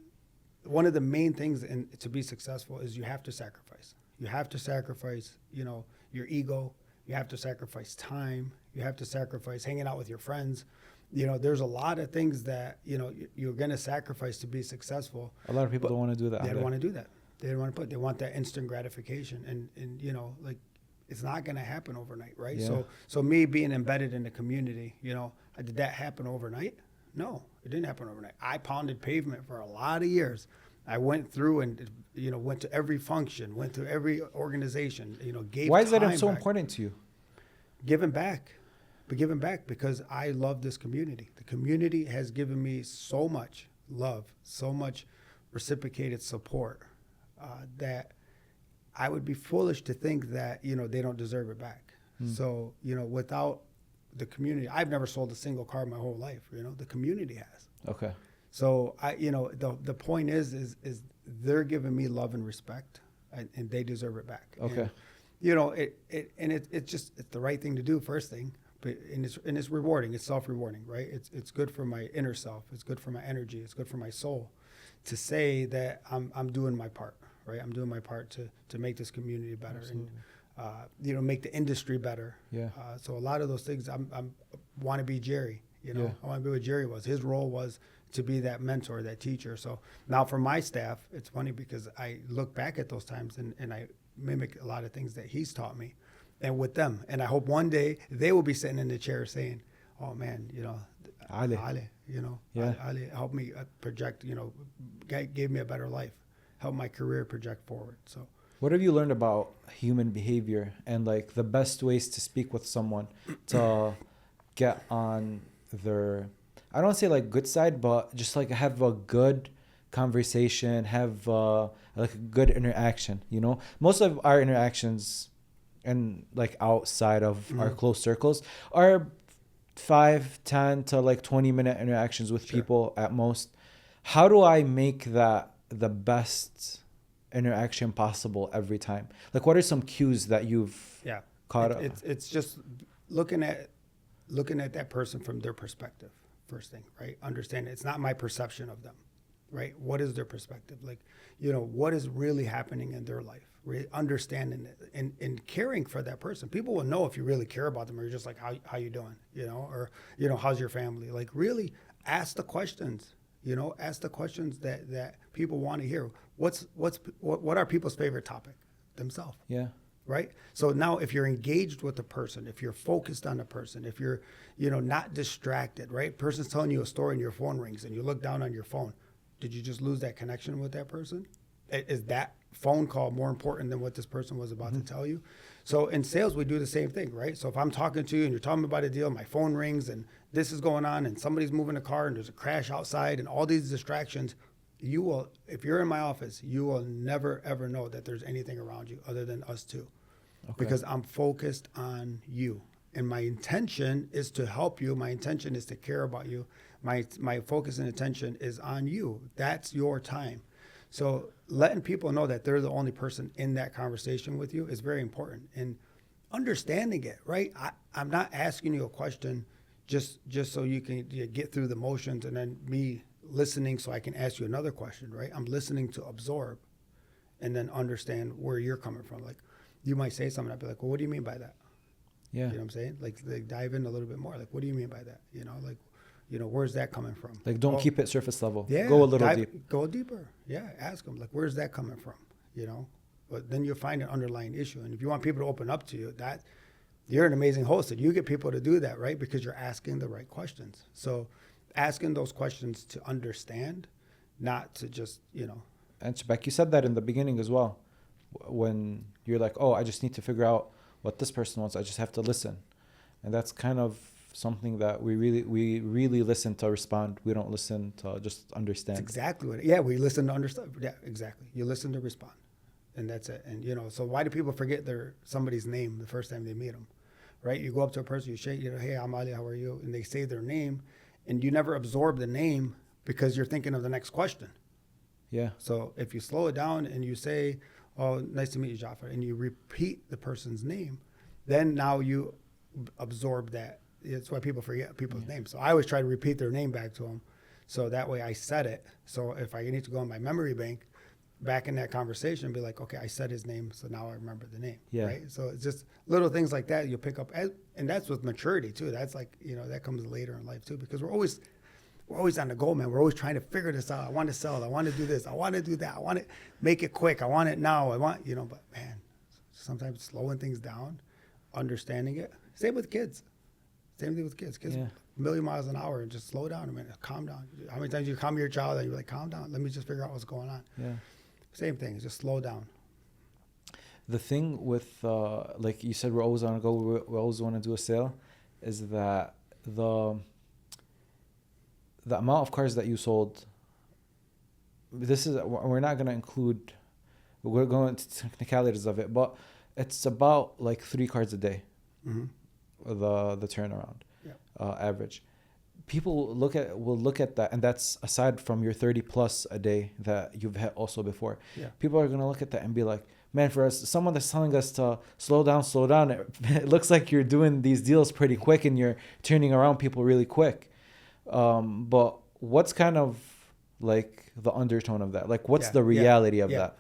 one of the main things to be successful is you have to sacrifice. You have to sacrifice, your ego. You have to sacrifice time. You have to sacrifice hanging out with your friends. You know, there's a lot of things that, you know, you're going to sacrifice to be successful. A lot of people don't want to do that. They don't want to do that. They don't want to they want that instant gratification. And, you know, like, it's not going to happen overnight, right? Yeah. So me being embedded in the community, you know, did that happen overnight? No, it didn't happen overnight. I pounded pavement for a lot of years. I went through and, you know, went to every function, went to every organization, you know, gave Why is that time so back. important to you? Giving back. But giving back because I love this community. The community has given me so much love, so much reciprocated support that I would be foolish to think that, you know, they don't deserve it back. So, you know, without the community, I've never sold a single car my whole life. You know, the community has. Okay. So you know, the point is they're giving me love and respect, and they deserve it back. Okay. And, you know, it's the right thing to do. First thing, but it's rewarding. It's self-rewarding, right? It's good for my inner self. It's good for my energy. It's good for my soul, to say that I'm doing my part, right? I'm doing my part to make this community better. Absolutely. And you know, make the industry better. Yeah. So a lot of those things, I'm want to be Jerry. You know, Yeah. I want to be what Jerry was. His role was to be that mentor, that teacher. So now for my staff, it's funny because I look back at those times and I mimic a lot of things that he's taught me, and with them. And I hope one day they will be sitting in the chair saying, "Oh man, you know, Ali, you know, yeah. Ali helped me project. You know, gave me a better life, helped my career project forward." So. What have you learned about human behavior and like the best ways to speak with someone to get on their, I don't say like good side, but just like have a good conversation, have like a good interaction, you know? Most of our interactions and like outside of our close circles are 5, 10 to like 20-minute interactions with people at most. How do I make that the best interaction possible every time? Like, what are some cues that you've caught up? It's just looking at that person from their perspective. First thing, right? Understand it's not my perception of them, right? What is their perspective? Like, you know, what is really happening in their life? Really understanding it and caring for that person. People will know if you really care about them, or you're just like, how you doing? You know, or, you know, how's your family? Like, really ask the questions. You know, ask the questions that people want to hear. What are people's favorite topic? Themselves. Yeah. Right? So now if you're engaged with the person, if you're focused on the person, if you're, you know, not distracted, right? Person's telling you a story and your phone rings and you look down on your phone. Did you just lose that connection with that person? Is that phone call more important than what this person was about to tell you? So in sales, we do the same thing, right? So if I'm talking to you and you're talking about a deal, my phone rings and this is going on and somebody's moving a car and there's a crash outside and all these distractions, you will, if you're in my office, you will never, ever know that there's anything around you other than us two. Okay. Because I'm focused on you. And my intention is to help you. My intention is to care about you. My focus and attention is on you. That's your time. So letting people know that they're the only person in that conversation with you is very important. And understanding it, right? I'm not asking you a question just so you can get through the motions and then me listening so I can ask you another question, right? I'm listening to absorb and then understand where you're coming from. Like, you might say something, I'd be like, well, what do you mean by that? Yeah. You know what I'm saying? Like dive in a little bit more. Like, what do you mean by that? You know, like, you know, where's that coming from? Like, don't keep it surface level. Yeah. Go a little deep. Go deeper. Yeah. Ask them, like, where's that coming from? You know, but then you'll find an underlying issue. And if you want people to open up to you, that you're an amazing host and you get people to do that, right? Because you're asking the right questions. So asking those questions to understand, not to just, you know. And Shabak, you said that in the beginning as well. When you're like, oh, I just need to figure out what this person wants. I just have to listen. And that's kind of something that we really listen to respond. We don't listen to just understand. That's exactly what we listen to understand. Yeah, exactly. You listen to respond. And that's it. And, you know, so why do people forget somebody's name the first time they meet them, right? You go up to a person, you shake, you know, hey, I'm Ali, how are you? And they say their name, and you never absorb the name because you're thinking of the next question. Yeah. So if you slow it down and you say, oh, nice to meet you, Jaafar, and you repeat the person's name, then now you absorb that. It's why people forget people's names. So I always try to repeat their name back to them. So that way I said it. So if I need to go in my memory bank, back in that conversation and be like, okay, I said his name, so now I remember the name. Yeah. Right. So it's just little things like that you'll pick up, and that's with maturity too. That's like, that comes later in life too, because we're always on the go, man. We're always trying to figure this out. I want to sell. I want to do this. I want to do that. I want to make it quick. I want it now. But man, sometimes slowing things down, understanding it. Same with kids. Same thing with kids. Kids, Yeah. a million miles an hour, and just slow down a minute. Calm down. How many times you calm your child and you're like, calm down. Let me just figure out what's going on. Yeah. Same thing. Just slow down. The thing with, like you said, we're always on a go. We always want to do a sale. Is that the amount of cars that you sold? We're not going to include. We're going to technicalities of it, but it's about like 3 cars a day. Mm-hmm. The turnaround, Yeah. average. People will look at that, and that's aside from your 30 plus a day that you've had also before. Yeah. People are gonna look at that and be like, man, for us, someone that's telling us to slow down, it looks like you're doing these deals pretty quick and you're turning around people really quick. But what's kind of like the undertone of that? Like, what's the reality of that?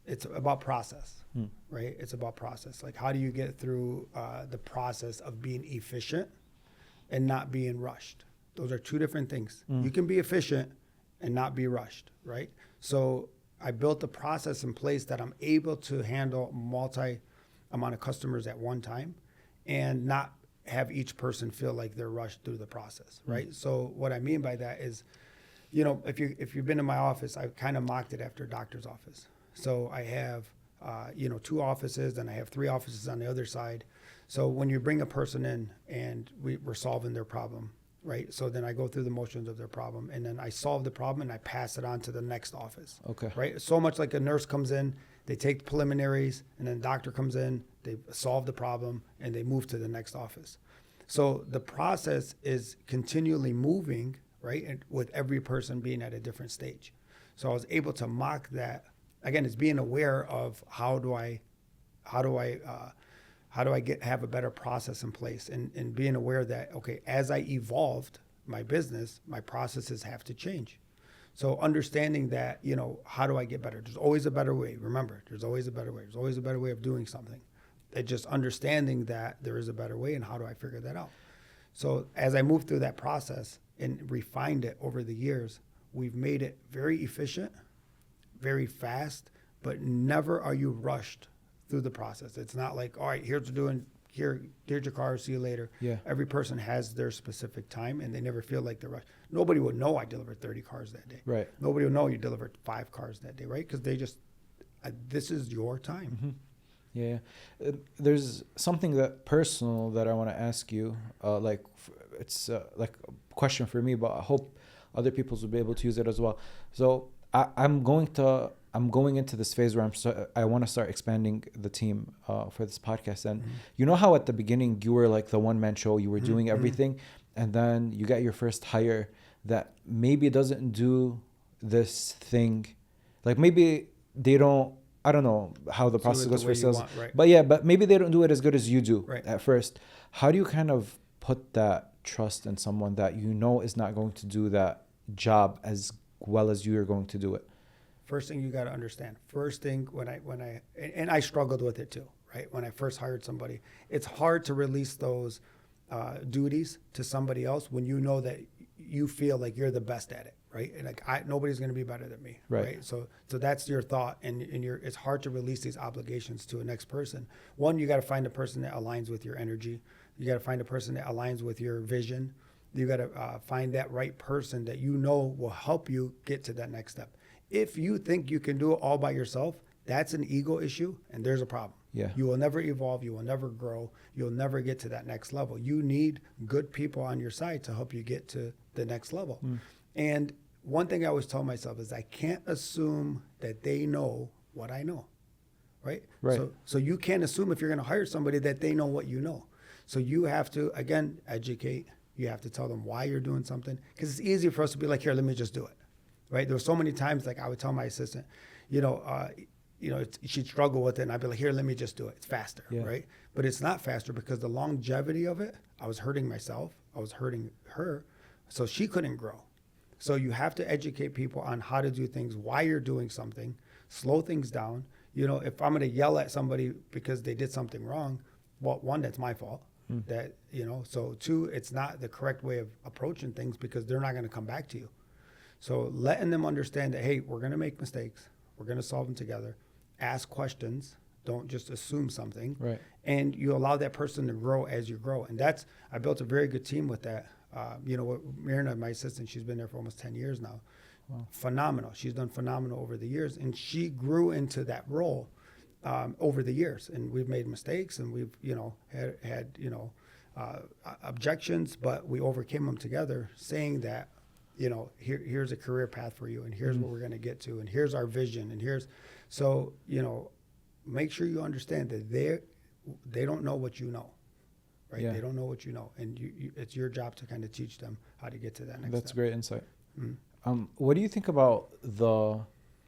It's about process, right? It's about process. Like, how do you get through the process of being efficient and not being rushed? Those are 2 different things. You can be efficient and not be rushed, right? So I built a process in place that I'm able to handle multi amount of customers at one time and not have each person feel like they're rushed through the process, right? So what I mean by that is, if you've been in my office, I kind of mocked it after a doctor's office. So I have, 2 offices, and I have 3 offices on the other side. So when you bring a person in and we're solving their problem, right? So then I go through the motions of their problem, and then I solve the problem and I pass it on to the next office. Okay. Right? So much like a nurse comes in, they take the preliminaries, and then the doctor comes in, they solve the problem, and they move to the next office. So the process is continually moving, right? And with every person being at a different stage. So I was able to mock that. Again, it's being aware of how do I have a better process in place, and being aware that, okay, as I evolved my business, my processes have to change. So understanding that, how do I get better? There's always a better way. Remember, there's always a better way. There's always a better way of doing something. It's just understanding that there is a better way, and how do I figure that out? So as I moved through that process and refined it over the years, we've made it very efficient, very fast, but never are you rushed through the process. It's not like, all right, here's your car, see you later. Yeah. Every person has their specific time, and they never feel like they're rushed. Nobody would know I delivered 30 cars that day. Right. Nobody would know you delivered 5 cars that day, right? Because they just, this is your time. Mm-hmm. Yeah. There's something personal that I want to ask you. It's like a question for me, but I hope other people will be able to use it as well. So I'm going into this phase where I want to start expanding the team for this podcast. And you know how at the beginning you were like the one-man show, you were doing everything, and then you got your first hire that maybe doesn't do this thing. Like maybe they don't, I don't know how the process goes for sales, right. but maybe they don't do it as good as you do Right. at first. How do you kind of put that trust in someone that you know is not going to do that job as well as you are going to do it? First thing you got to understand. First thing when I struggled with it too, right? When I first hired somebody, it's hard to release those duties to somebody else when you know that you feel like you're the best at it, right? And like nobody's going to be better than me, right? So that's your thought, and it's hard to release these obligations to a next person. One, you got to find a person that aligns with your energy. You got to find a person that aligns with your vision. You got to find that right person that you know will help you get to that next step. If you think you can do it all by yourself, that's an ego issue, and there's a problem. Yeah. You will never evolve. You will never grow. You'll never get to that next level. You need good people on your side to help you get to the next level. And one thing I always tell myself is I can't assume that they know what I know, right? Right. So you can't assume if you're going to hire somebody that they know what you know. So you have to, again, educate. You have to tell them why you're doing something, because it's easy for us to be like, here, let me just do it, right? There were so many times like I would tell my assistant, she'd struggle with it, and I'd be like, here, let me just do it. It's faster, right? But it's not faster because the longevity of it, I was hurting myself, I was hurting her, so she couldn't grow. So you have to educate people on how to do things, why you're doing something, slow things down. If I'm going to yell at somebody because they did something wrong, well, one, that's my fault. That, so two, it's not the correct way of approaching things because they're not going to come back to you. So letting them understand that, hey, we're going to make mistakes. We're going to solve them together. Ask questions. Don't just assume something. Right. And you allow that person to grow as you grow. And I built a very good team with that. Mirna, my assistant, she's been there for almost 10 years now. Wow. Phenomenal. She's done phenomenal over the years. And she grew into that role over the years. And we've made mistakes and we've, had objections, but we overcame them together, saying that, here's a career path for you and here's what we're going to get to and here's our vision and make sure you understand that they don't know what you know. Right? Yeah. They don't know what you know. And it's your job to kind of teach them how to get to that next That's step. great insight. What do you think about the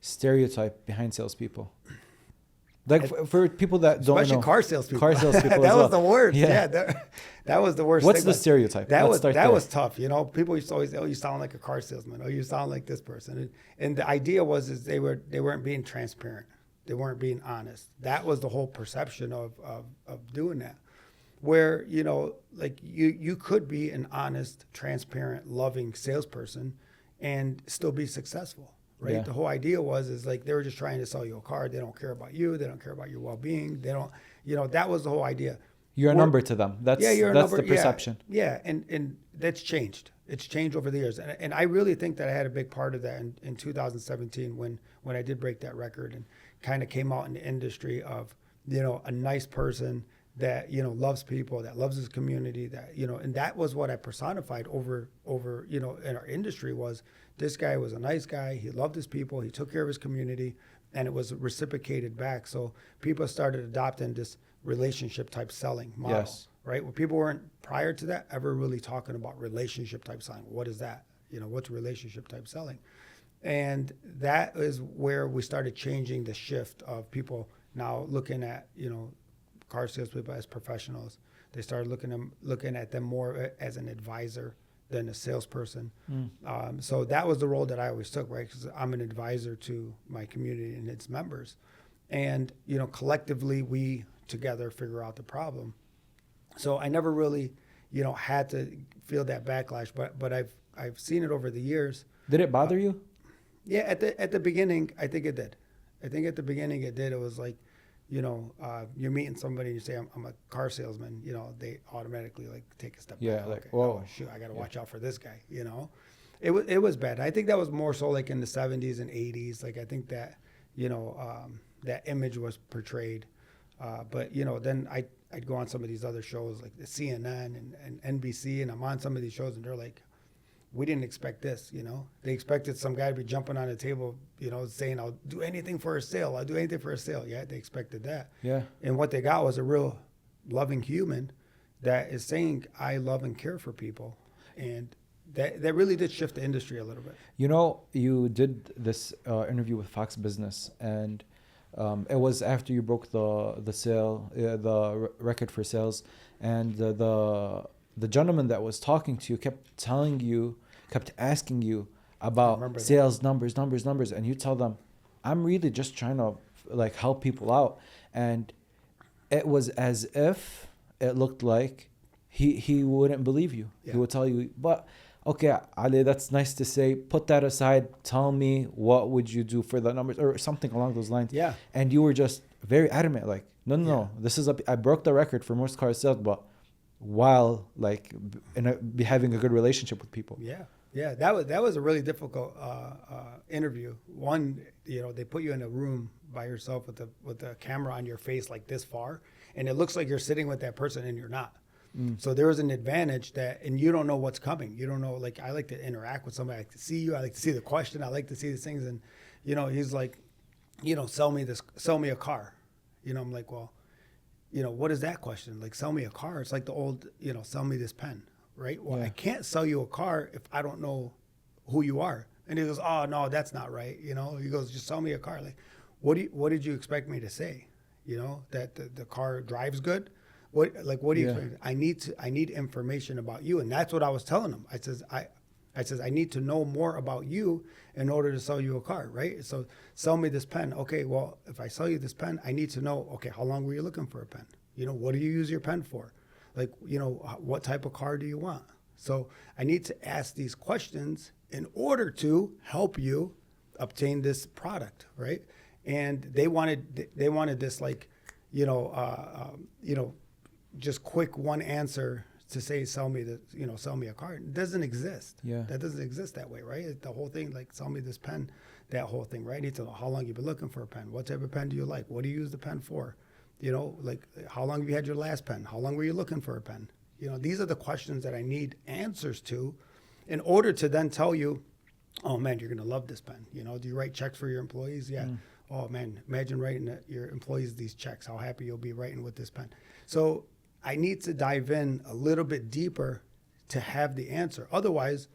stereotype behind salespeople? Like for people that don't know. Especially car salespeople. Car salespeople that as was well. the worst. Yeah. That was the worst. What's thing. the stereotype? That Let's start there. was tough. People used to always, oh, you sound like a car salesman. Oh, you sound like this person. And the idea was they weren't being transparent. They weren't being honest. That was the whole perception of doing that. Where, you could be an honest, transparent, loving salesperson and still be successful, right? Yeah. The whole idea is they were just trying to sell you a car. They don't care about you. They don't care about your well-being. They don't, that was the whole idea. You're a number to them. That's the perception. Yeah. And that's changed. It's changed over the years. And I really think that I had a big part of that in 2017 when I did break that record and kind of came out in the industry of, a nice person that, loves people, that loves his community, that, and that was what I personified over, in our industry was this guy was a nice guy. He loved his people. He took care of his community and it was reciprocated back. So people started adopting this relationship type selling model, yes. Right? Well, people weren't prior to that ever really talking about relationship type selling. What is that? What's relationship type selling? And that is where we started changing the shift of people now looking at, car salespeople as professionals. They started looking at them more as an advisor than a salesperson. So that was the role that I always took, right? Because I'm an advisor to my community and its members. And, collectively, we together figure out the problem. So I never really, had to feel that backlash, but I've seen it over the years. Did it bother you? Yeah, at the beginning, I think it did. It was like, you're meeting somebody and you say, I'm a car salesman, they automatically take a step back. Like, okay, whoa. Oh, shoot, I got to watch out for this guy, It was bad. I think that was more so in the 70s and 80s. I think that, that image was portrayed. But, then I'd go on some of these other shows like the CNN and NBC, and I'm on some of these shows and they're like, we didn't expect this, They expected some guy to be jumping on a table, saying, I'll do anything for a sale. I'll do anything for a sale. Yeah, they expected that. Yeah. And what they got was a real loving human that is saying, I love and care for people. And that really did shift the industry a little bit. You did this interview with Fox Business, and it was after you broke the record for sales, and the gentleman that was talking to you kept asking you about sales numbers, and you tell them, I'm really just trying to help people out. And it was as if it looked like he wouldn't believe you. Yeah. He would tell you, but okay, Ali, that's nice to say. Put that aside. Tell me, what would you do for the numbers or something along those lines? Yeah. And you were just very adamant, no. This is I broke the record for most car sales, but while having a good relationship with people. Yeah, that was a really difficult interview. One, they put you in a room by yourself with the camera on your face this far, and it looks like you're sitting with that person and you're not. So there was an advantage and you don't know what's coming. You don't know, I like to interact with somebody. I like to see you. I like to see the question. I like to see these things. And, he's like, sell me a car. I'm like, well, what is that question? Sell me a car. It's like the old, sell me this pen, right? Well, yeah. I can't sell you a car if I don't know who you are. And he goes, oh, no, that's not right. He goes, just sell me a car. What did you expect me to say? That the car drives good? What do you expect? I need information about you. And that's what I was telling him. I I says, I need to know more about you in order to sell you a car, right? So sell me this pen. Okay, well, if I sell you this pen, I need to know, okay, how long were you looking for a pen? You know, what do you use your pen for? Like, you know, what type of car do you want? So I need to ask these questions in order to help you obtain this product, right? And they wanted this like, just quick one answer to say, sell me a car. It doesn't exist. Yeah. That doesn't exist that way, right? The whole thing, like, sell me this pen, that whole thing, right? I need to know how long you've been looking for a pen. What type of pen do you like? What do you use the pen for? You know, like, how long have you had your last pen? How long were you looking for a pen? You know, these are the questions that I need answers to in order to then tell you, oh man, you're going to love this pen. You know, do you write checks for your employees? Yeah. Oh man, imagine writing your employees these checks, how happy you'll be writing with this pen. So I need to dive in a little bit deeper to have the answer. Otherwise,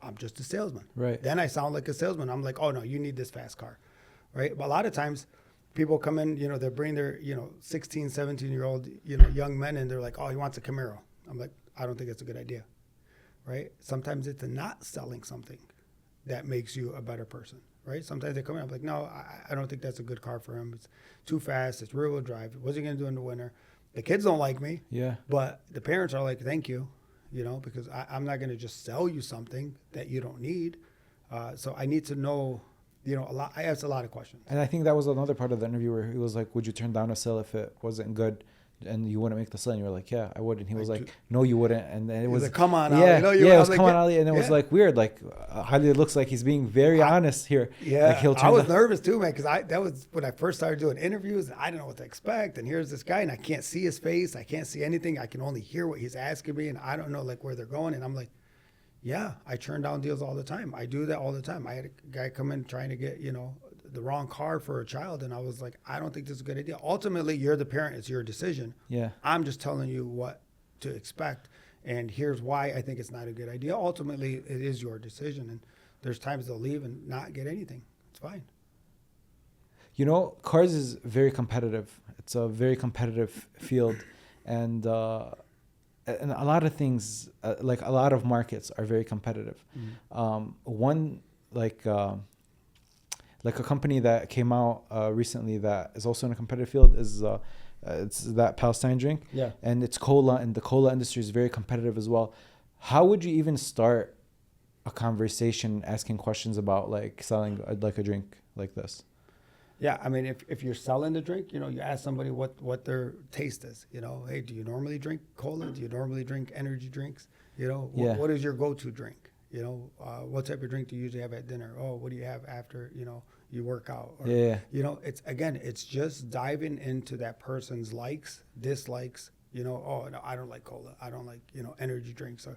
I'm just a salesman. Right. Then I sound like a salesman. I'm like, oh no, you need this fast car, right? But a lot of times people come in, you know, they bring their, 16, 17-year-old, young men, and they're like, oh, he wants a Camaro. I'm like, I don't think it's a good idea, right? Sometimes it's not selling something that makes you a better person, right? Sometimes they come in, I'm like, no, I don't think that's a good car for him. It's too fast. It's rear-wheel drive. What's he going to do in the winter? The kids don't like me. Yeah. But the parents are like, thank you, because I'm not going to just sell you something that you don't need. So I need to know, a lot. I asked a lot of questions. And I think that was another part of the interview where he was like, would you turn down a sale if it wasn't good and you wouldn't make the sale? And you were like, yeah, I would. And he was like, no, you wouldn't. And then it was like, come on, yeah, Ali. It was come on, Ali. And it was like weird. Like, Ali looks like he's being very honest here. Yeah, like I was nervous too, man, because that was when I first started doing interviews. And I didn't know what to expect. And here's this guy, and I can't see his face. I can't see anything. I can only hear what he's asking me, and I don't know like where they're going. And I'm like, yeah, I turn down deals all the time. I do that all the time. I had a guy come in trying to get, the wrong car for a child, and I was like, I don't think this is a good idea. Ultimately, you're the parent. It's your decision. Yeah. I'm just telling you what to expect, and here's why I think it's not a good idea. Ultimately, it is your decision, and there's times they'll leave and not get anything. It's fine. Cars is very competitive. It's a very competitive field, and a lot of things, like a lot of markets, are very competitive. One, like a company that came out recently that is also in a competitive field is it's that Palestine drink. Yeah. And it's cola, and the cola industry is very competitive as well. How would you even start a conversation asking questions about like selling like a drink like this? Yeah, I mean, if you're selling the drink, you ask somebody what their taste is. Hey, do you normally drink cola? Do you normally drink energy drinks? What is your go-to drink? What type of drink do you usually have at dinner? Oh, what do you have after, you work out? Or, it's just diving into that person's likes, dislikes, oh, no, I don't like cola. I don't like, energy drinks. Or,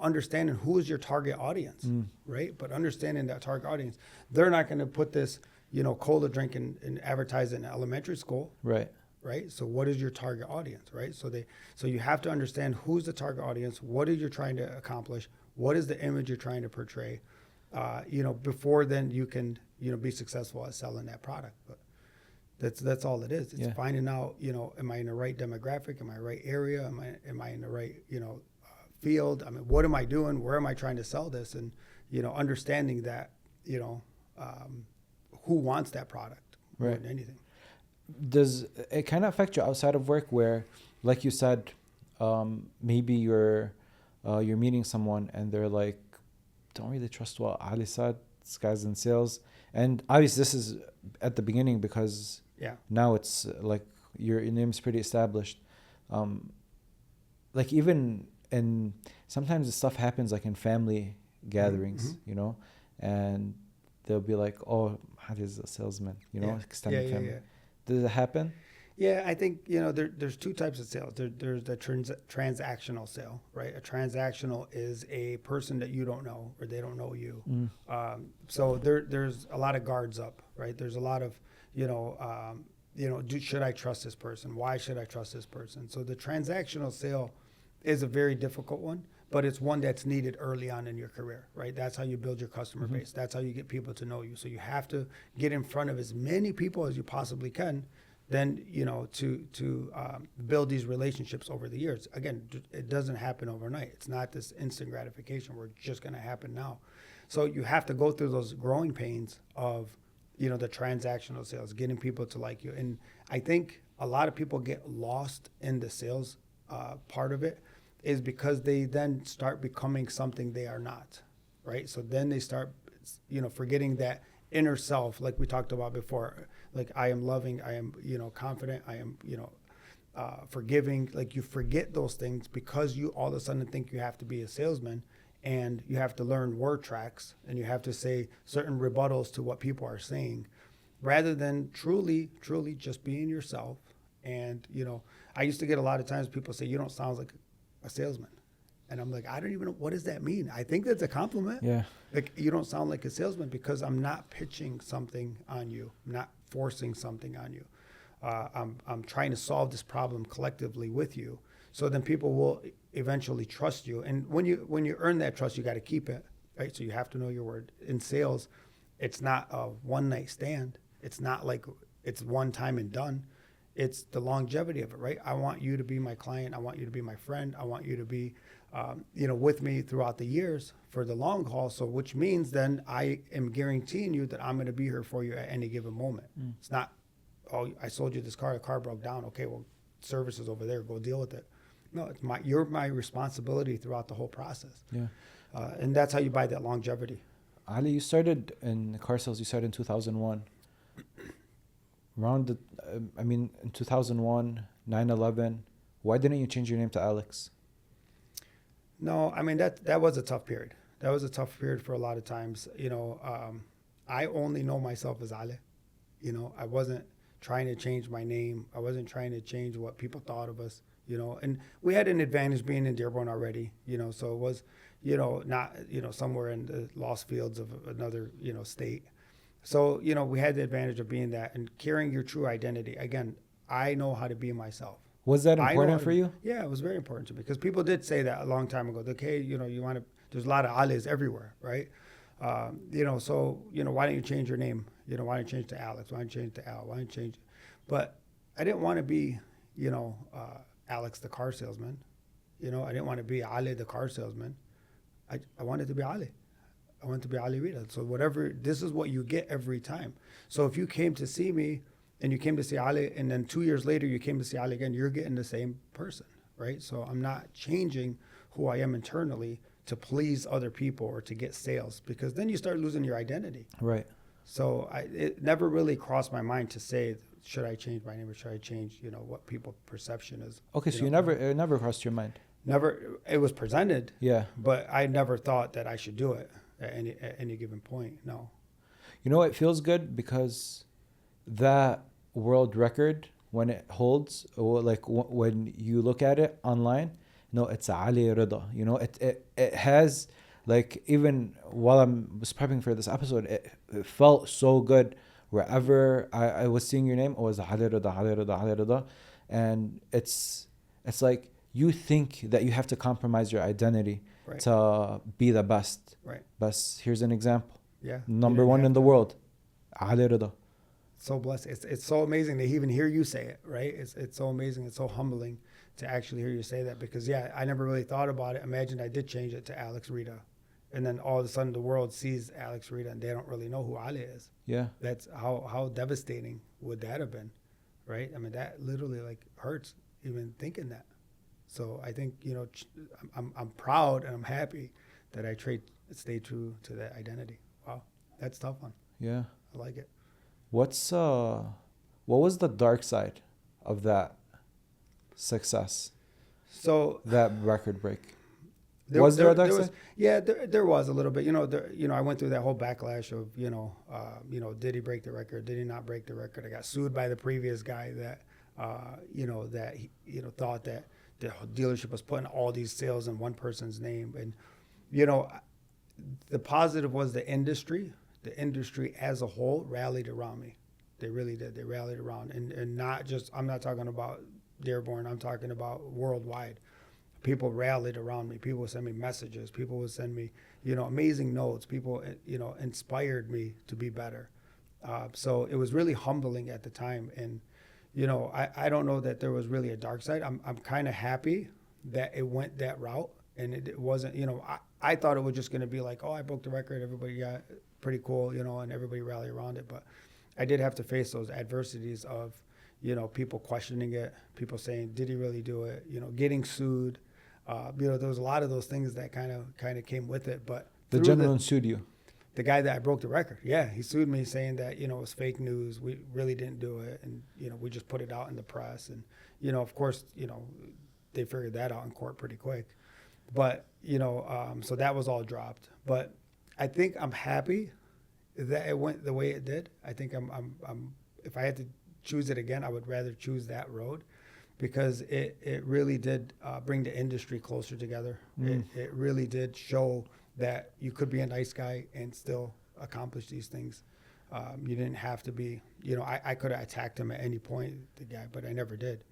understanding who is your target audience, right? But understanding that target audience, they're not going to put this, cola drink and advertise it in elementary school. Right. Right. So what is your target audience, right? So you have to understand who's the target audience. What are you trying to accomplish? What is the image you're trying to portray? Before then you can, be successful at selling that product. But that's all it is. It's finding out, am I in the right demographic? Am I in the right area? Am I in the right, field? I mean, what am I doing? Where am I trying to sell this? And, understanding that, who wants that product more than anything. Does it kind of affect you outside of work where, like you said, maybe you're meeting someone and they're like, don't really trust what Ali said, this guy's in sales. And obviously this is at the beginning because now it's like your name's pretty established. Like even in, sometimes this stuff happens like in family gatherings, and they'll be like, oh, Ali's a salesman, extended family. Yeah. Does it happen? Yeah, I think, there's two types of sales. There's the transactional sale, right? A transactional is a person that you don't know or they don't know you. So there's a lot of guards up, right? There's a lot of, should I trust this person? Why should I trust this person? So the transactional sale is a very difficult one, but it's one that's needed early on in your career, right? That's how you build your customer base. That's how you get people to know you. So you have to get in front of as many people as you possibly can then, to build these relationships over the years. Again, it doesn't happen overnight. It's not this instant gratification where it's just going to happen now. So you have to go through those growing pains of, the transactional sales, getting people to like you. And I think a lot of people get lost in the sales part of it is because they then start becoming something they are not, right? So then they start, forgetting that inner self, like we talked about before, like I am loving, I am, confident, I am, forgiving. Like you forget those things because you all of a sudden think you have to be a salesman and you have to learn word tracks and you have to say certain rebuttals to what people are saying rather than truly just being yourself. And, I used to get a lot of times people say, you don't sound like a salesman. And I'm like, I don't even know, what does that mean? I think that's a compliment. Yeah. Like, you don't sound like a salesman because I'm not pitching something on you. I'm not forcing something on you. I'm trying to solve this problem collectively with you. So then people will eventually trust you. And when you earn that trust, you got to keep it, right? So you have to know your word. In sales, it's not a one night stand. It's not like it's one time and done. It's the longevity of it, right? I want you to be my client. I want you to be my friend. I want you to be, with me throughout the years for the long haul. So which means then I am guaranteeing you that I'm going to be here for you at any given moment. It's not, oh, I sold you this car. The car broke down. Okay, well, service is over there. Go deal with it. No, you're my responsibility throughout the whole process. Yeah. And that's how you buy that longevity. Ali, you started in car sales. You started in 2001. In 2001, 9/11. Why didn't you change your name to Alex? No, I mean, that was a tough period. That was a tough period for a lot of times. I only know myself as Ale. I wasn't trying to change my name. I wasn't trying to change what people thought of us, and we had an advantage being in Dearborn already, so it was, not, somewhere in the lost fields of another, state. So, we had the advantage of being that and carrying your true identity. Again, I know how to be myself. Was that important for you? Yeah, it was very important to me because people did say that a long time ago. Okay, you want to, there's a lot of Ali's everywhere, right? So, why don't you change your name? Why don't you change to Alex? Why don't you change to Al? Why don't you change? But I didn't want to be, Alex the car salesman. I didn't want to be Ali the car salesman. I wanted to be Ali. I wanted to be Ali Reda. So this is what you get every time. So if you came to see me and you came to see Ali and then 2 years later you came to see Ali again, you're getting the same person, right? So I'm not changing who I am internally to please other people or to get sales because then you start losing your identity. Right. So it never really crossed my mind to say, should I change my name or should I change, what people's perception is. Okay, so it never crossed your mind? Never. It was presented. Yeah. But I never thought that I should do it at any given point. No. It feels good because that world record, when it holds, or like when you look at it online, it's Ali Reda. It has, like, even while I was prepping for this episode, it felt so good. Wherever I was seeing your name, it was Ali Reda, Ali Reda, Ali Reda. And it's like you think that you have to compromise your identity to be the best. Right. But here's an example. Yeah. Number one in the world, Ali Reda. So blessed. It's so amazing to even hear you say it, right? It's so amazing. It's so humbling to actually hear you say that because, I never really thought about it. Imagine I did change it to Alex Reda. And then all of a sudden the world sees Alex Reda and they don't really know who Ali is. Yeah. That's how devastating would that have been, right? I mean, that literally hurts even thinking that. So I think, I'm proud and I'm happy that I stay true to that identity. Wow. That's a tough one. Yeah. I like it. What was the dark side of that success? So that record break. Was there a dark side? Yeah, there was a little bit. I went through that whole backlash of, did he break the record? Did he not break the record? I got sued by the previous guy that, that he, thought that the dealership was putting all these sales in one person's name. And, the positive was the industry as a whole rallied around me. They really did. They rallied around and not just, I'm not talking about Dearborn, I'm talking about worldwide. People rallied around me. People would send me messages. People would send me, amazing notes. People, inspired me to be better. So it was really humbling at the time. And, you know, I don't know that there was really a dark side. I'm kind of happy that it went that route, and it wasn't, you know, I thought it was just going to be like, oh, I broke the record, everybody got pretty cool, you know, and everybody rallied around it. But I did have to face those adversities of, you know, people questioning it, people saying, did he really do it? You know, getting sued. You know, there was a lot of those things that kind of came with it. But The gentleman sued you. The guy that I broke the record, yeah, he sued me saying that, you know, it was fake news. We really didn't do it. And, you know, we just put it out in the press. And, you know, of course, you know, they figured that out in court pretty quick. But, you know, so that was all dropped. But I think I'm happy that it went the way it did. I think I'm if I had to choose it again, I would rather choose that road, because it really did bring the industry closer together. It really did show that you could be a nice guy and still accomplish these things. You didn't have to be, you know, I could have attacked him at any point, the guy, but I never did.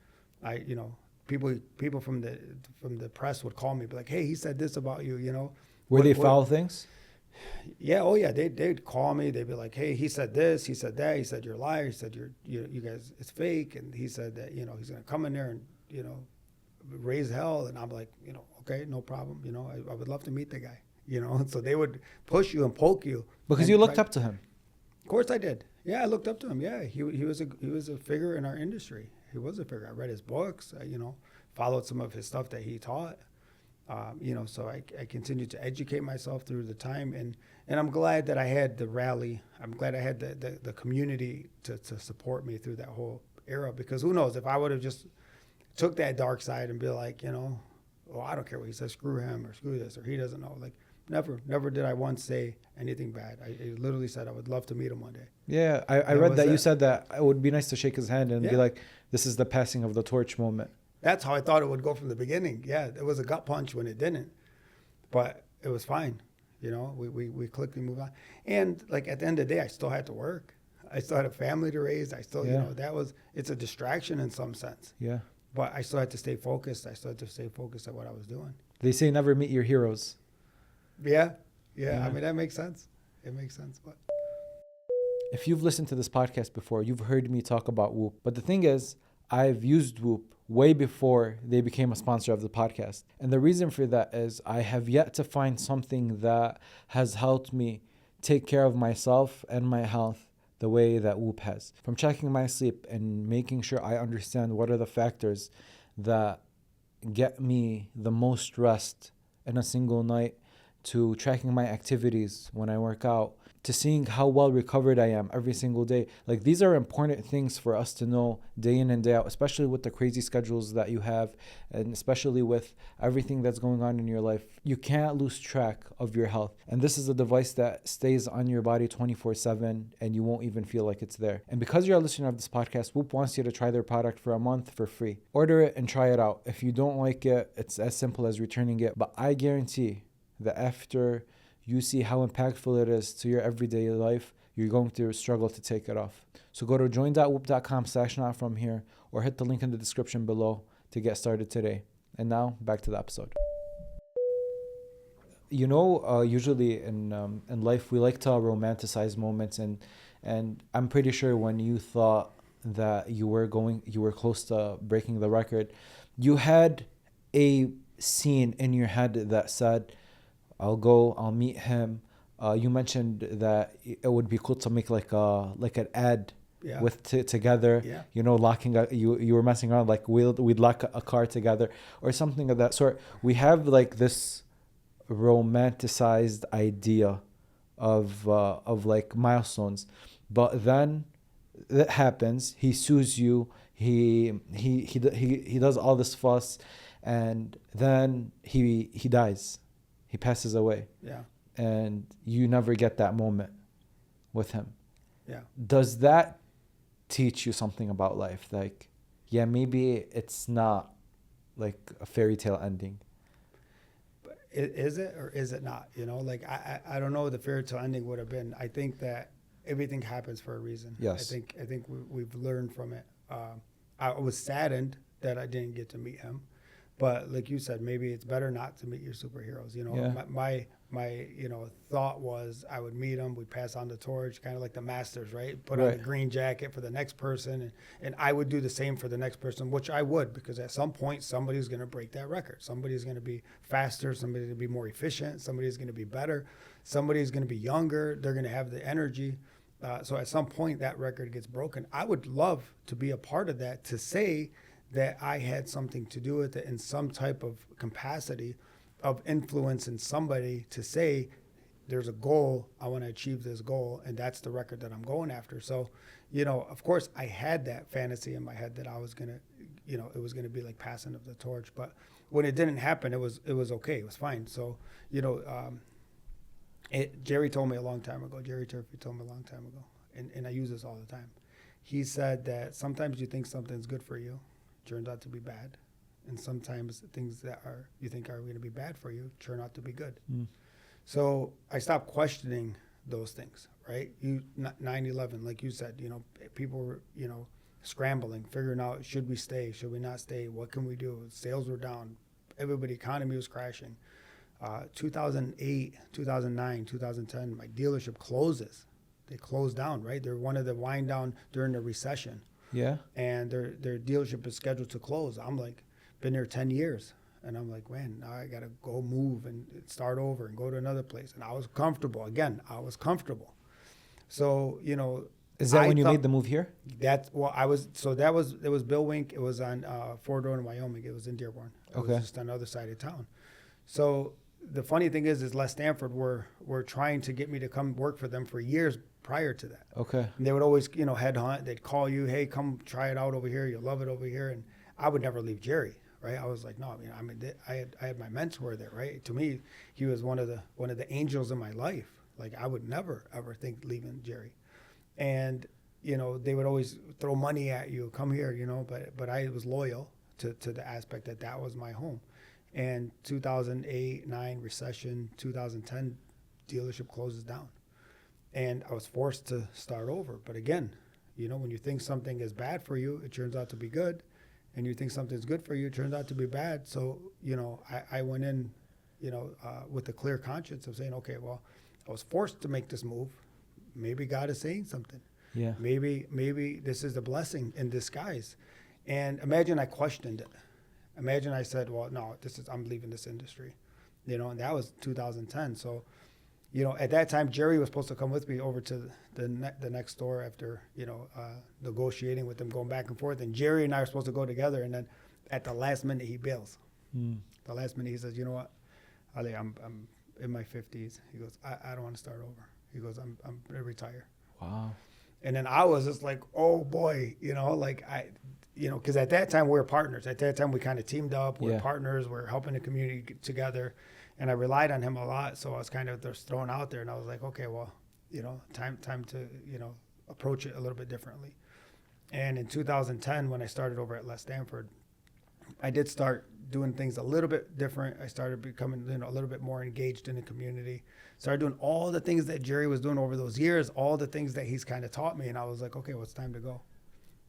You know, people from the press would call me, be like, hey, he said this about you, you know. Were they foul things? Yeah, oh yeah, they'd call me. They'd be like, "Hey, he said this, he said that, he said you're a liar, he said you guys it's fake, and he said that, you know, he's gonna come in there and, you know, raise hell." And I'm like, you know, okay, no problem, you know, I would love to meet the guy, you know. So they would push you and poke you Because you looked up to him. Of course I did. Yeah, I looked up to him. Yeah, he was a figure in our industry. He was a figure. I read his books. You know, followed some of his stuff that he taught. You know, so I continued to educate myself through the time, and I'm glad that I had the rally. I'm glad I had the community to support me through that whole era, because who knows, if I would have just took that dark side and be like, you know, oh, I don't care what he says, screw him or screw this, or he doesn't know. Like, never did I once say anything bad. I literally said I would love to meet him one day. Yeah, I read that you said that it would be nice to shake his hand and be like, this is the passing of the torch moment. That's how I thought it would go from the beginning. Yeah, it was a gut punch when it didn't, but it was fine. You know, we clicked and moved on. And like at the end of the day, I still had to work. I still had a family to raise. I still, you know, it's a distraction in some sense. Yeah. But I still had to stay focused. I still had to stay focused at what I was doing. They say never meet your heroes. Yeah. I mean, that makes sense. It makes sense. But if you've listened to this podcast before, you've heard me talk about Whoop. But the thing is, I've used Whoop way before they became a sponsor of the podcast. And the reason for that is I have yet to find something that has helped me take care of myself and my health the way that Whoop has. From checking my sleep and making sure I understand what are the factors that get me the most rest in a single night, to tracking my activities when I work out, to seeing how well recovered I am every single day. Like, these are important things for us to know day in and day out, especially with the crazy schedules that you have, and especially with everything that's going on in your life. You can't lose track of your health. And this is a device that stays on your body 24/7, and you won't even feel like it's there. And because you're a listener of this podcast, Whoop wants you to try their product for a month for free. Order it and try it out. If you don't like it, it's as simple as returning it. But I guarantee that after you see how impactful it is to your everyday life, you're going to struggle to take it off. So go to join.whoop.com/notfromhere or hit the link in the description below to get started today. And now back to the episode. You know, usually in life we like to romanticize moments, and I'm pretty sure when you thought that you were close to breaking the record, you had a scene in your head that said, I'll meet him. You mentioned that it would be cool to make like an ad with together. Yeah. You know, you were messing around, like we'd lock a car together or something of that sort. We have like this romanticized idea of like milestones, but then that happens. He sues you. He does all this fuss, and then he dies. He passes away. Yeah. And you never get that moment with him. Yeah. Does that teach you something about life? Like, yeah, maybe it's not like a fairy tale ending. But is it or is it not? You know, like I don't know what the fairy tale ending would have been. I think that everything happens for a reason. Yes. I think we've learned from it. I was saddened that I didn't get to meet him, But like you said, maybe it's better not to meet your superheroes. You know, Yeah. my thought was I would meet them, we'd pass on the torch, kind of like the Masters, right? Put on the green jacket for the next person, and I would do the same for the next person, which I would, because at some point somebody's going to break that record. Somebody's going to be faster, somebody's going to be more efficient, somebody's going to be better, somebody's going to be younger, they're going to have the energy. So at some point that record gets broken. I would love to be a part of that, to say that I had something to do with it in some type of capacity of influence in somebody, to say there's a goal, I want to achieve this goal, and that's the record that I'm going after. So, of course I had that fantasy in my head that I was going to, it was going to be like passing of the torch. But when it didn't happen, it was okay. It was fine. So, Jerry told me a long time ago, Jerry Turfy told me a long time ago, and I use this all the time. He said that sometimes you think something's good for you, turns out to be bad. And sometimes things that you think are going to be bad for you turn out to be good. So I stopped questioning those things, right? 9/11, like you said, people were, scrambling, figuring out, should we stay? Should we not stay? What can we do? Sales were down. Economy was crashing. 2008, 2009, 2010, my dealership closes. They closed down, right? They're one of the wind down during the recession. Yeah. And their dealership is scheduled to close. I'm like, been there 10 years. And I'm like, man, now I got to go move and start over and go to another place. And I was comfortable. Again, I was comfortable. So, Is that when you made the move here? It was Bill Wink. It was on Fort Owens, Wyoming. It was in Dearborn. It was just on the other side of town. So the funny thing is Les Stanford were trying to get me to come work for them for years prior to that. Okay. And they would always, headhunt. They'd call you, hey, come try it out over here. You'll love it over here. And I would never leave Jerry, right? I was like, no, I had my mentor there, right? To me, he was one of the angels in my life. Like, I would never ever think leaving Jerry. And they would always throw money at you, come here, but I was loyal to the aspect that was my home. And 2008-9 recession, 2010 dealership closes down, and I was forced to start over. But again, when you think something is bad for you, it turns out to be good, and you think something's good for you, it turns out to be bad. So I went in, with a clear conscience of saying, okay, well, I was forced to make this move. Maybe God is saying something. Yeah. Maybe this is a blessing in disguise. And imagine I questioned it. Imagine I said, well, no, I'm leaving this industry, and that was 2010. So, at that time, Jerry was supposed to come with me over to the next store after, negotiating with them, going back and forth. And Jerry and I were supposed to go together. And then at the last minute, he bails. The last minute, he says, you know what, Ali, I'm in my 50s. He goes, I don't want to start over. He goes, I'm going to retire. Wow. And then I was just like, oh boy, because at that time we were partners. At that time we kind of teamed up. We're partners. We're helping the community get together. And I relied on him a lot. So I was kind of just thrown out there. And I was like, okay, well, time to, approach it a little bit differently. And in 2010, when I started over at Les Stanford, I did start doing things a little bit different. I started becoming, a little bit more engaged in the community. Started doing all the things that Jerry was doing over those years, all the things that he's kind of taught me. And I was like, okay, well, it's time to go.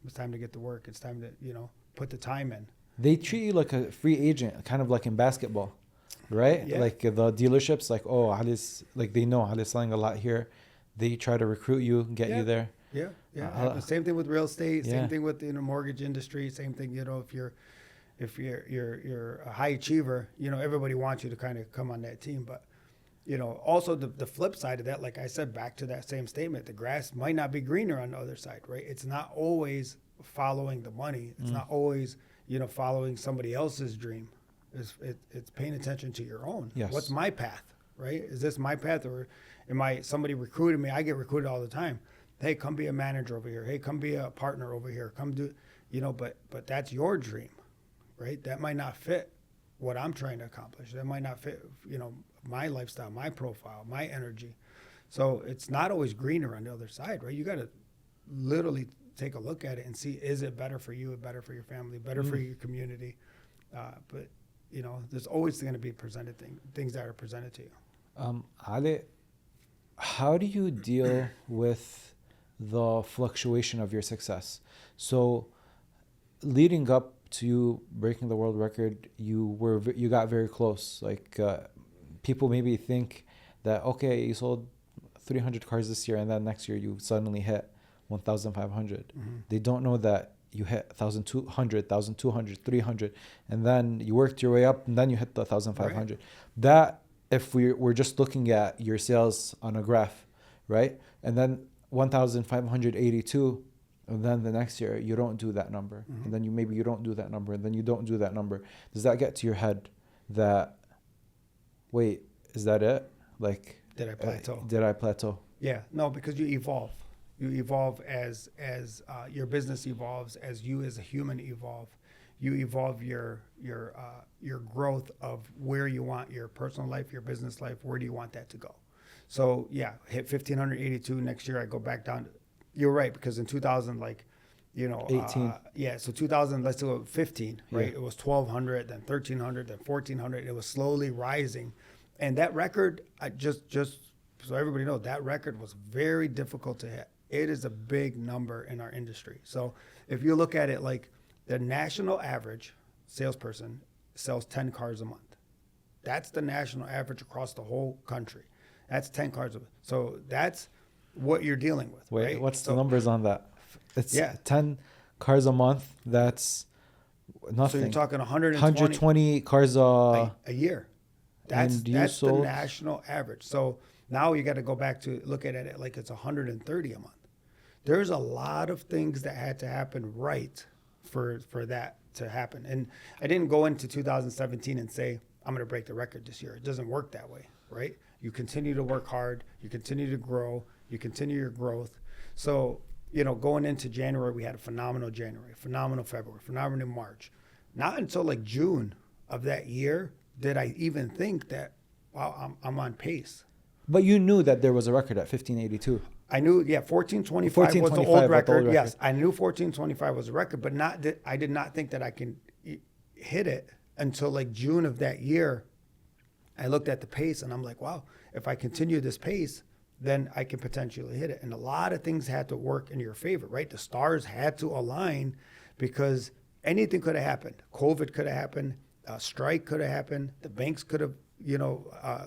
It's time to get to work. It's time to, put the time in. They treat you like a free agent, kind of like in basketball, right? Yeah. Like the dealerships, like, oh, Ali's, like they know Ali's selling a lot here. They try to recruit you, get you there. Yeah. Same thing with real estate. Same thing with the mortgage industry. Same thing, if you're a high achiever, everybody wants you to kind of come on that team. But also the flip side of that, like I said, back to that same statement, the grass might not be greener on the other side, right? It's not always following the money. It's not always, following somebody else's dream. It's paying attention to your own. Yes. What's my path, right? Is this my path, or somebody recruited me? I get recruited all the time. Hey, come be a manager over here. Hey, come be a partner over here. Come do, but that's your dream, right? That might not fit what I'm trying to accomplish. That might not fit, my lifestyle, my profile, my energy. So it's not always greener on the other side, right? You got to literally take a look at it and see, is it better for you, better for your family, better for your community? But, there's always going to be things that are presented to you. Ali, how do you deal with the fluctuation of your success? So leading up to you breaking the world record, you got very close. Like people maybe think that, okay, you sold 300 cars this year and then next year you suddenly hit 1,500. They don't know that you hit 1,200, 1,200, 300, and then you worked your way up and then you hit the 1,500. Right. That, if we're just looking at your sales on a graph, right? And then 1,582, and then the next year you don't do that number. And then you don't do that number, and then you don't do that number. Does that get to your head that, wait, is that it? Like, did I plateau? Yeah, no, because you evolve. You evolve as your business evolves, as you as a human evolve. You evolve your growth of where you want your personal life, your business life. Where do you want that to go? So yeah, hit 1,582 next year. I go back down. You're right, because in 2000, 18. So 2000, let's do 15, right? Yeah. It was 1,200, then 1,300, then 1,400. It was slowly rising, and that record, I just so everybody knows, that record was very difficult to hit. It is a big number in our industry. So if you look at it, like the national average salesperson sells 10 cars a month. That's the national average across the whole country. That's 10 cars a month. So that's what you're dealing with. Wait, right? What's the numbers on that? It's 10 cars a month. That's nothing. So you're talking 120 cars a year. That's the national average. So now you got to go back to look at it like it's 130 a month. There's a lot of things that had to happen right for that to happen. And I didn't go into 2017 and say, I'm going to break the record this year. It doesn't work that way, right? You continue to work hard. You continue to grow. You continue your growth. So, going into January, we had a phenomenal January, phenomenal February, phenomenal March. Not until like June of that year did I even think that, wow, I'm on pace. But you knew that there was a record at 1582. I knew, 1425 was the old record. Yes, I knew 1425 was a record, but I did not think that I can hit it until like June of that year. I looked at the pace and I'm like, wow, if I continue this pace, then I can potentially hit it. And a lot of things had to work in your favor, right? The stars had to align because anything could have happened. COVID could have happened. Strike could have happened. The banks could have,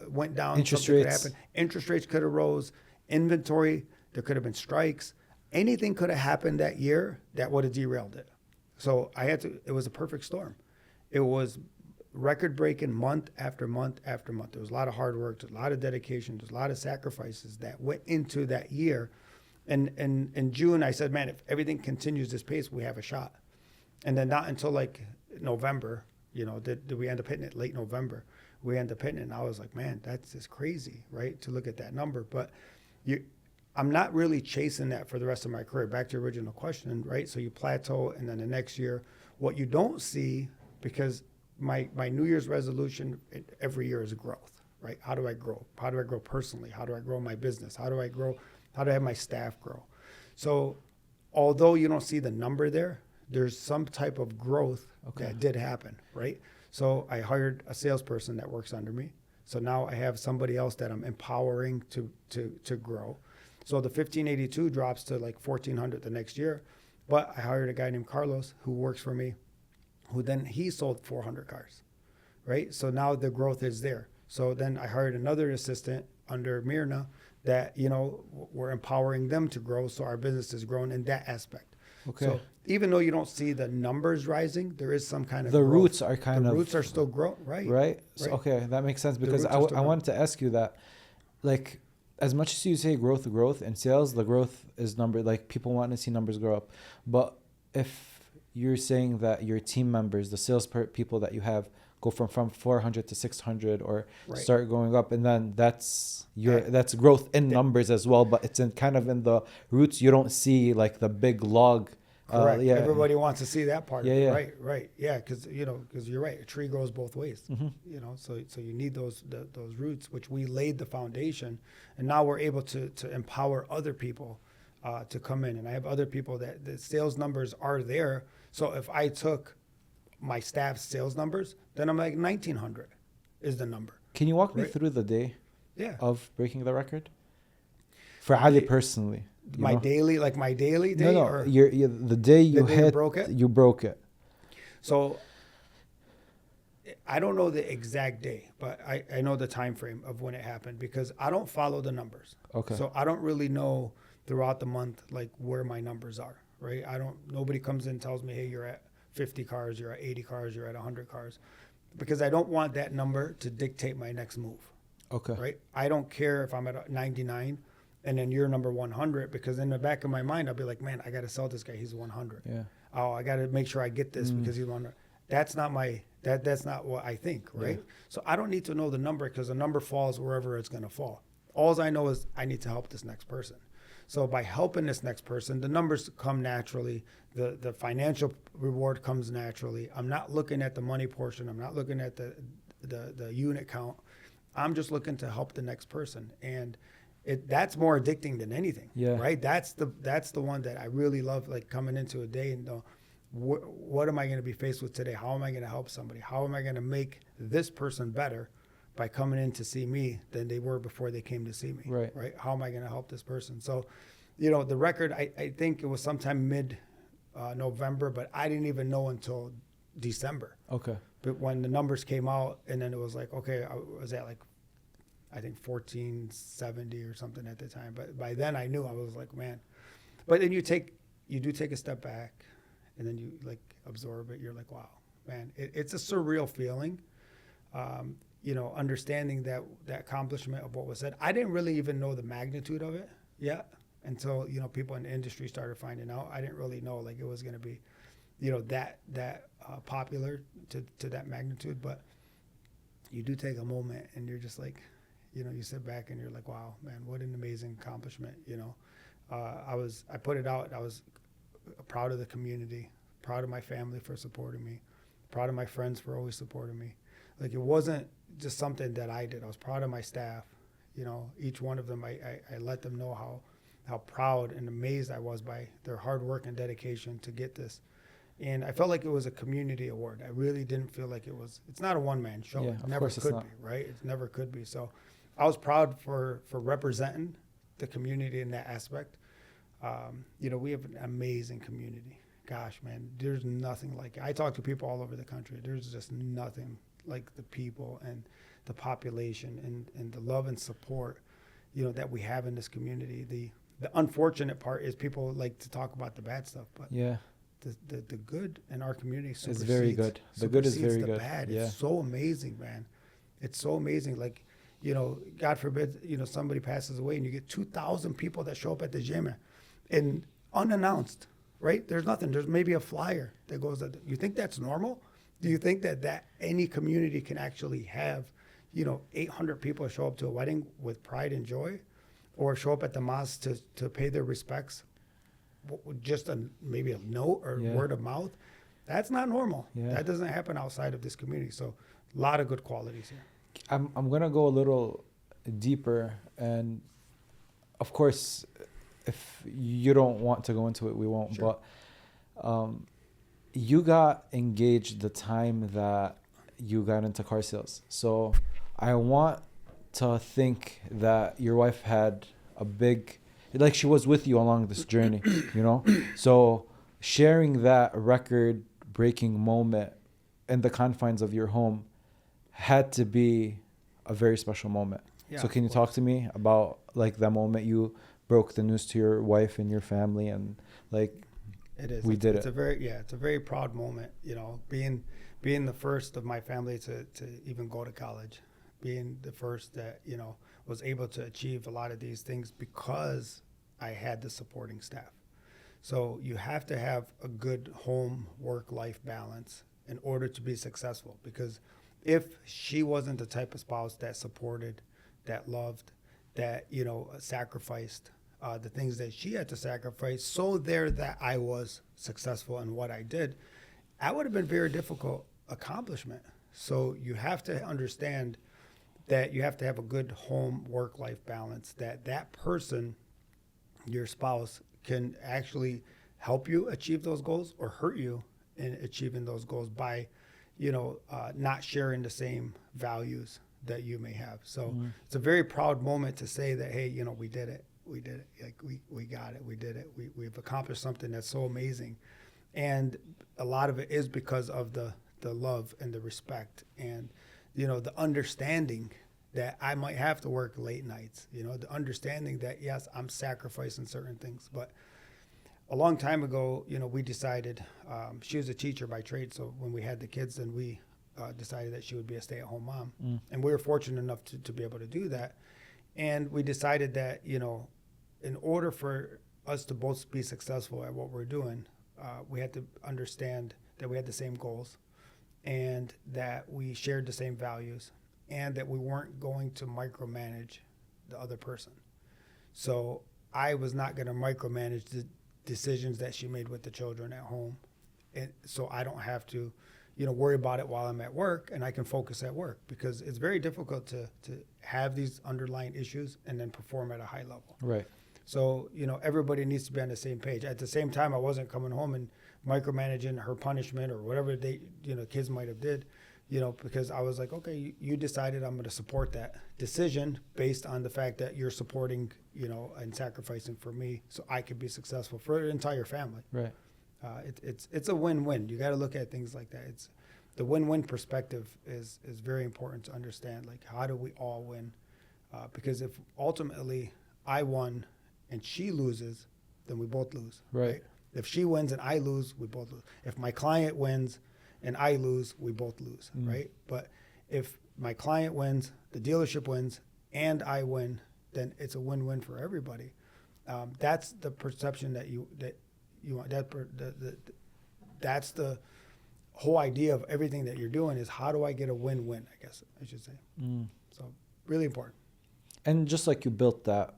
went down. Interest rates. Interest rates could have rose. Inventory, there could have been strikes. Anything could have happened that year that would have derailed it. So it was a perfect storm. It was record-breaking month after month after month. There was a lot of hard work, there's a lot of dedication, there's a lot of sacrifices that went into that year. And in June, I said, man, if everything continues this pace, we have a shot. And then not until like November, did we end up hitting it late November. We ended up hitting it, and I was like, man, that's just crazy, right, to look at that number. But I'm not really chasing that for the rest of my career. Back to your original question, right? So you plateau, and then the next year, what you don't see, because my New Year's resolution every year is growth, right? How do I grow? How do I grow personally? How do I grow my business? How do I grow? How do I have my staff grow? So although you don't see the number there's some type of growth that did happen, right? So I hired a salesperson that works under me. So now I have somebody else that I'm empowering to grow. So the 1582 drops to like 1,400 the next year. But I hired a guy named Carlos who works for me, who then he sold 400 cars, right? So now the growth is there. So then I hired another assistant under Mirna that, we're empowering them to grow. So our business is growing in that aspect. Okay. So even though you don't see the numbers rising, there is some kind of the growth. roots are the roots are still growing, right? Right. So, okay, that makes sense, because I wanted to ask you that, like, as much as you say growth in sales, the growth is number, like people want to see numbers grow up. But if you're saying that your team members, the sales people that you have, go from 400 to 600 or start going up, and then that's growth in numbers as well, but it's in the roots. You don't see like the big log. Correct. Everybody wants to see that part. Yeah. Right. Yeah, because you're right. A tree grows both ways. So you need those roots, which we laid the foundation, and now we're able to empower other people to come in. And I have other people that the sales numbers are there. So if I took my staff's sales numbers, then I'm like 1,900 is the number. Can you walk me through the day of breaking the record? For Ali personally. My daily day? No, the day you broke it. So I don't know the exact day, but I know the time frame of when it happened because I don't follow the numbers. Okay. So I don't really know throughout the month like where my numbers are, right? Nobody comes in and tells me, hey, you're at 50 cars, you're at 80 cars, you're at 100 cars, because I don't want that number to dictate my next move. Okay. Right? I don't care if I'm at 99 and then you're number 100, because in the back of my mind I'll be like, man, I got to sell this guy. He's 100. Yeah. Oh, I got to make sure I get this because he's 100. That's not that's not what I think, right? Yeah. So I don't need to know the number because the number falls wherever it's going to fall. All I know is I need to help this next person. So by helping this next person, the numbers come naturally. The financial reward comes naturally. I'm not looking at the money portion. I'm not looking at the unit count. I'm just looking to help the next person. And that's more addicting than anything, Yeah. right? That's the one that I really love, like coming into a day and know, what am I going to be faced with today? How am I going to help somebody? How am I going to make this person better by coming in to see me than they were before they came to see me? Right. How am I going to help this person? So, the record, I think it was sometime mid-November, but I didn't even know until December. Okay. But when the numbers came out, and then it was like, okay, I was at like, I think 1470 or something at the time. But by then I knew. I was like, man. But then you do take a step back, and then you like absorb it. You're like, wow, man, it's a surreal feeling. Understanding that accomplishment of what was said. I didn't really even know the magnitude of it yet until, people in the industry started finding out. I didn't really know like it was going to be, that popular to that magnitude. But you do take a moment and you're just like, you sit back and you're like, wow, man, what an amazing accomplishment. I put it out. I was proud of the community, proud of my family for supporting me, proud of my friends for always supporting me. Like, it wasn't just something that I did. I was proud of my staff. Each one of them, I let them know how proud and amazed I was by their hard work and dedication to get this. And I felt like it was a community award. I really didn't feel like it's not a one-man show. Yeah, It of never course it's could not. be, right? It never could be. So I was proud for representing the community in that aspect. We have an amazing community. Gosh, man, there's nothing like it. I talk to people all over the country. There's just nothing like the people and the population and the love and support, that we have in this community. The unfortunate part is people like to talk about the bad stuff, but Yeah. the good in our community It's very good. The good is very the good. bad. Yeah. It's so amazing, man. It's so amazing. Like, God forbid, somebody passes away and you get 2,000 people that show up at the gym and unannounced, right? There's nothing. There's maybe a flyer that goes, you think that's normal? Do you think that any community can actually have, 800 people show up to a wedding with pride and joy, or show up at the mosque to pay their respects with just maybe a note or Yeah. word of mouth? That's not normal. Yeah. That doesn't happen outside of this community. So a lot of good qualities here. I'm gonna go a little deeper, and of course, if you don't want to go into it, we won't. Sure. But you got engaged the time that you got into car sales, so I want to think that your wife had a big, like, she was with you along this journey, So sharing that record-breaking moment in the confines of your home had to be a very special moment. Yeah, so can you of talk course. to me about like the moment you broke the news to your wife and your family, and like It is. we did it's it? It's a very proud moment, being the first of my family to even go to college, being the first that, was able to achieve a lot of these things because I had the supporting staff. So you have to have a good home work-life balance in order to be successful, because if she wasn't the type of spouse that supported, that loved, that, sacrificed the things that she had to sacrifice so that I was successful in what I did, that would have been very difficult accomplishment. So you have to understand that you have to have a good home work-life balance, that person, your spouse, can actually help you achieve those goals or hurt you in achieving those goals by, not sharing the same values that you may have. So it's a very proud moment to say that, hey, we did it. We did it. Like we got it. We did it. We've accomplished something that's so amazing. And a lot of it is because of the love and the respect and, the understanding that I might have to work late nights, the understanding that, yes, I'm sacrificing certain things. But a long time ago, we decided, she was a teacher by trade. So when we had the kids, then we decided that she would be a stay-at-home mom. And we were fortunate enough to be able to do that. And we decided that, in order for us to both be successful at what we're doing, we had to understand that we had the same goals and that we shared the same values and that we weren't going to micromanage the other person. So I was not going to micromanage the decisions that she made with the children at home. And so I don't have to, worry about it while I'm at work, and I can focus at work, because it's very difficult to have these underlying issues and then perform at a high level. Right. So, everybody needs to be on the same page. At the same time, I wasn't coming home and micromanaging her punishment or whatever kids might have did, because I was like, okay, you decided I'm going to support that decision based on the fact that you're supporting, and sacrificing for me so I could be successful for the entire family. Right. It's a win-win. You got to look at things like that. It's the win-win perspective is very important to understand. Like, how do we all win? Because if ultimately I won and she loses, then we both lose. Right. If she wins and I lose, we both lose. If my client wins and I lose, we both lose. Right. But if my client wins, the dealership wins, and I win, then it's a win-win for everybody. That's the perception that you want. That's the whole idea of everything that you're doing, is how do I get a win-win, I guess I should say. So really important. And just like you built that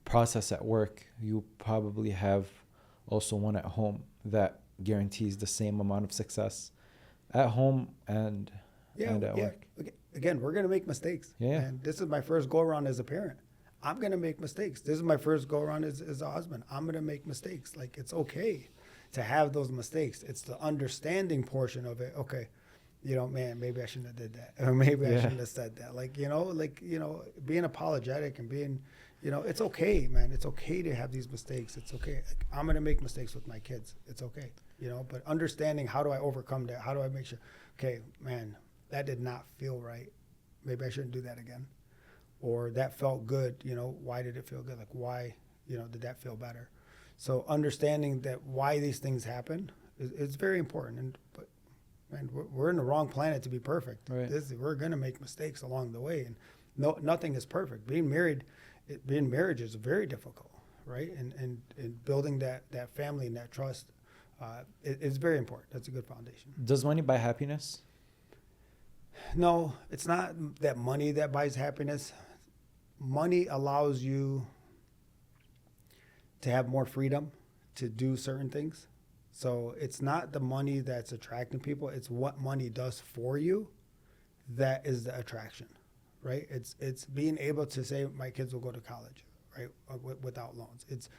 process at work, you probably have also one at home that guarantees the same amount of success at home and at work. Again, we're going to make mistakes. Yeah. And this is my first go-around as a parent. I'm going to make mistakes. This is my first go-around as a husband. I'm going to make mistakes. Like, it's okay to have those mistakes. It's the understanding portion of it. Okay, man, maybe I shouldn't have did that. Or maybe I shouldn't have said that. Being apologetic and being, it's okay, man. It's okay to have these mistakes. It's okay. Like, I'm going to make mistakes with my kids. It's okay, but understanding, how do I overcome that? How do I make sure, okay, man, that did not feel right. Maybe I shouldn't do that again. Or that felt good, why did it feel good? Like, why, did that feel better? So understanding that why these things happen is very important. But man, we're in the wrong planet to be perfect. Right. We're going to make mistakes along the way, and nothing is perfect. Being marriage is very difficult, right? And building that family and that trust, it's very important. That's a good foundation. Does money buy happiness? No, it's not that money that buys happiness. Money allows you to have more freedom to do certain things. So it's not the money that's attracting people. It's what money does for you that is the attraction, right? It's being able to say, my kids will go to college, right, without loans. It's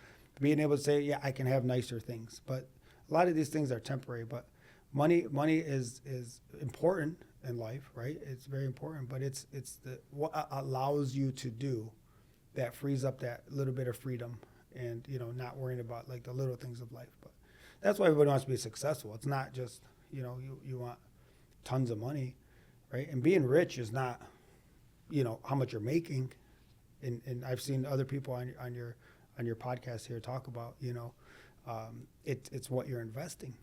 being able to say, yeah, I can have nicer things. But a lot of these things are temporary. But money is important in life, right? It's very important, but it's what allows you to do that frees up that little bit of freedom and, not worrying about like the little things of life. But that's why everybody wants to be successful. It's not just, you want tons of money, right? And being rich is not, how much you're making. And I've seen other people on your podcast here talk about, it's what you're investing.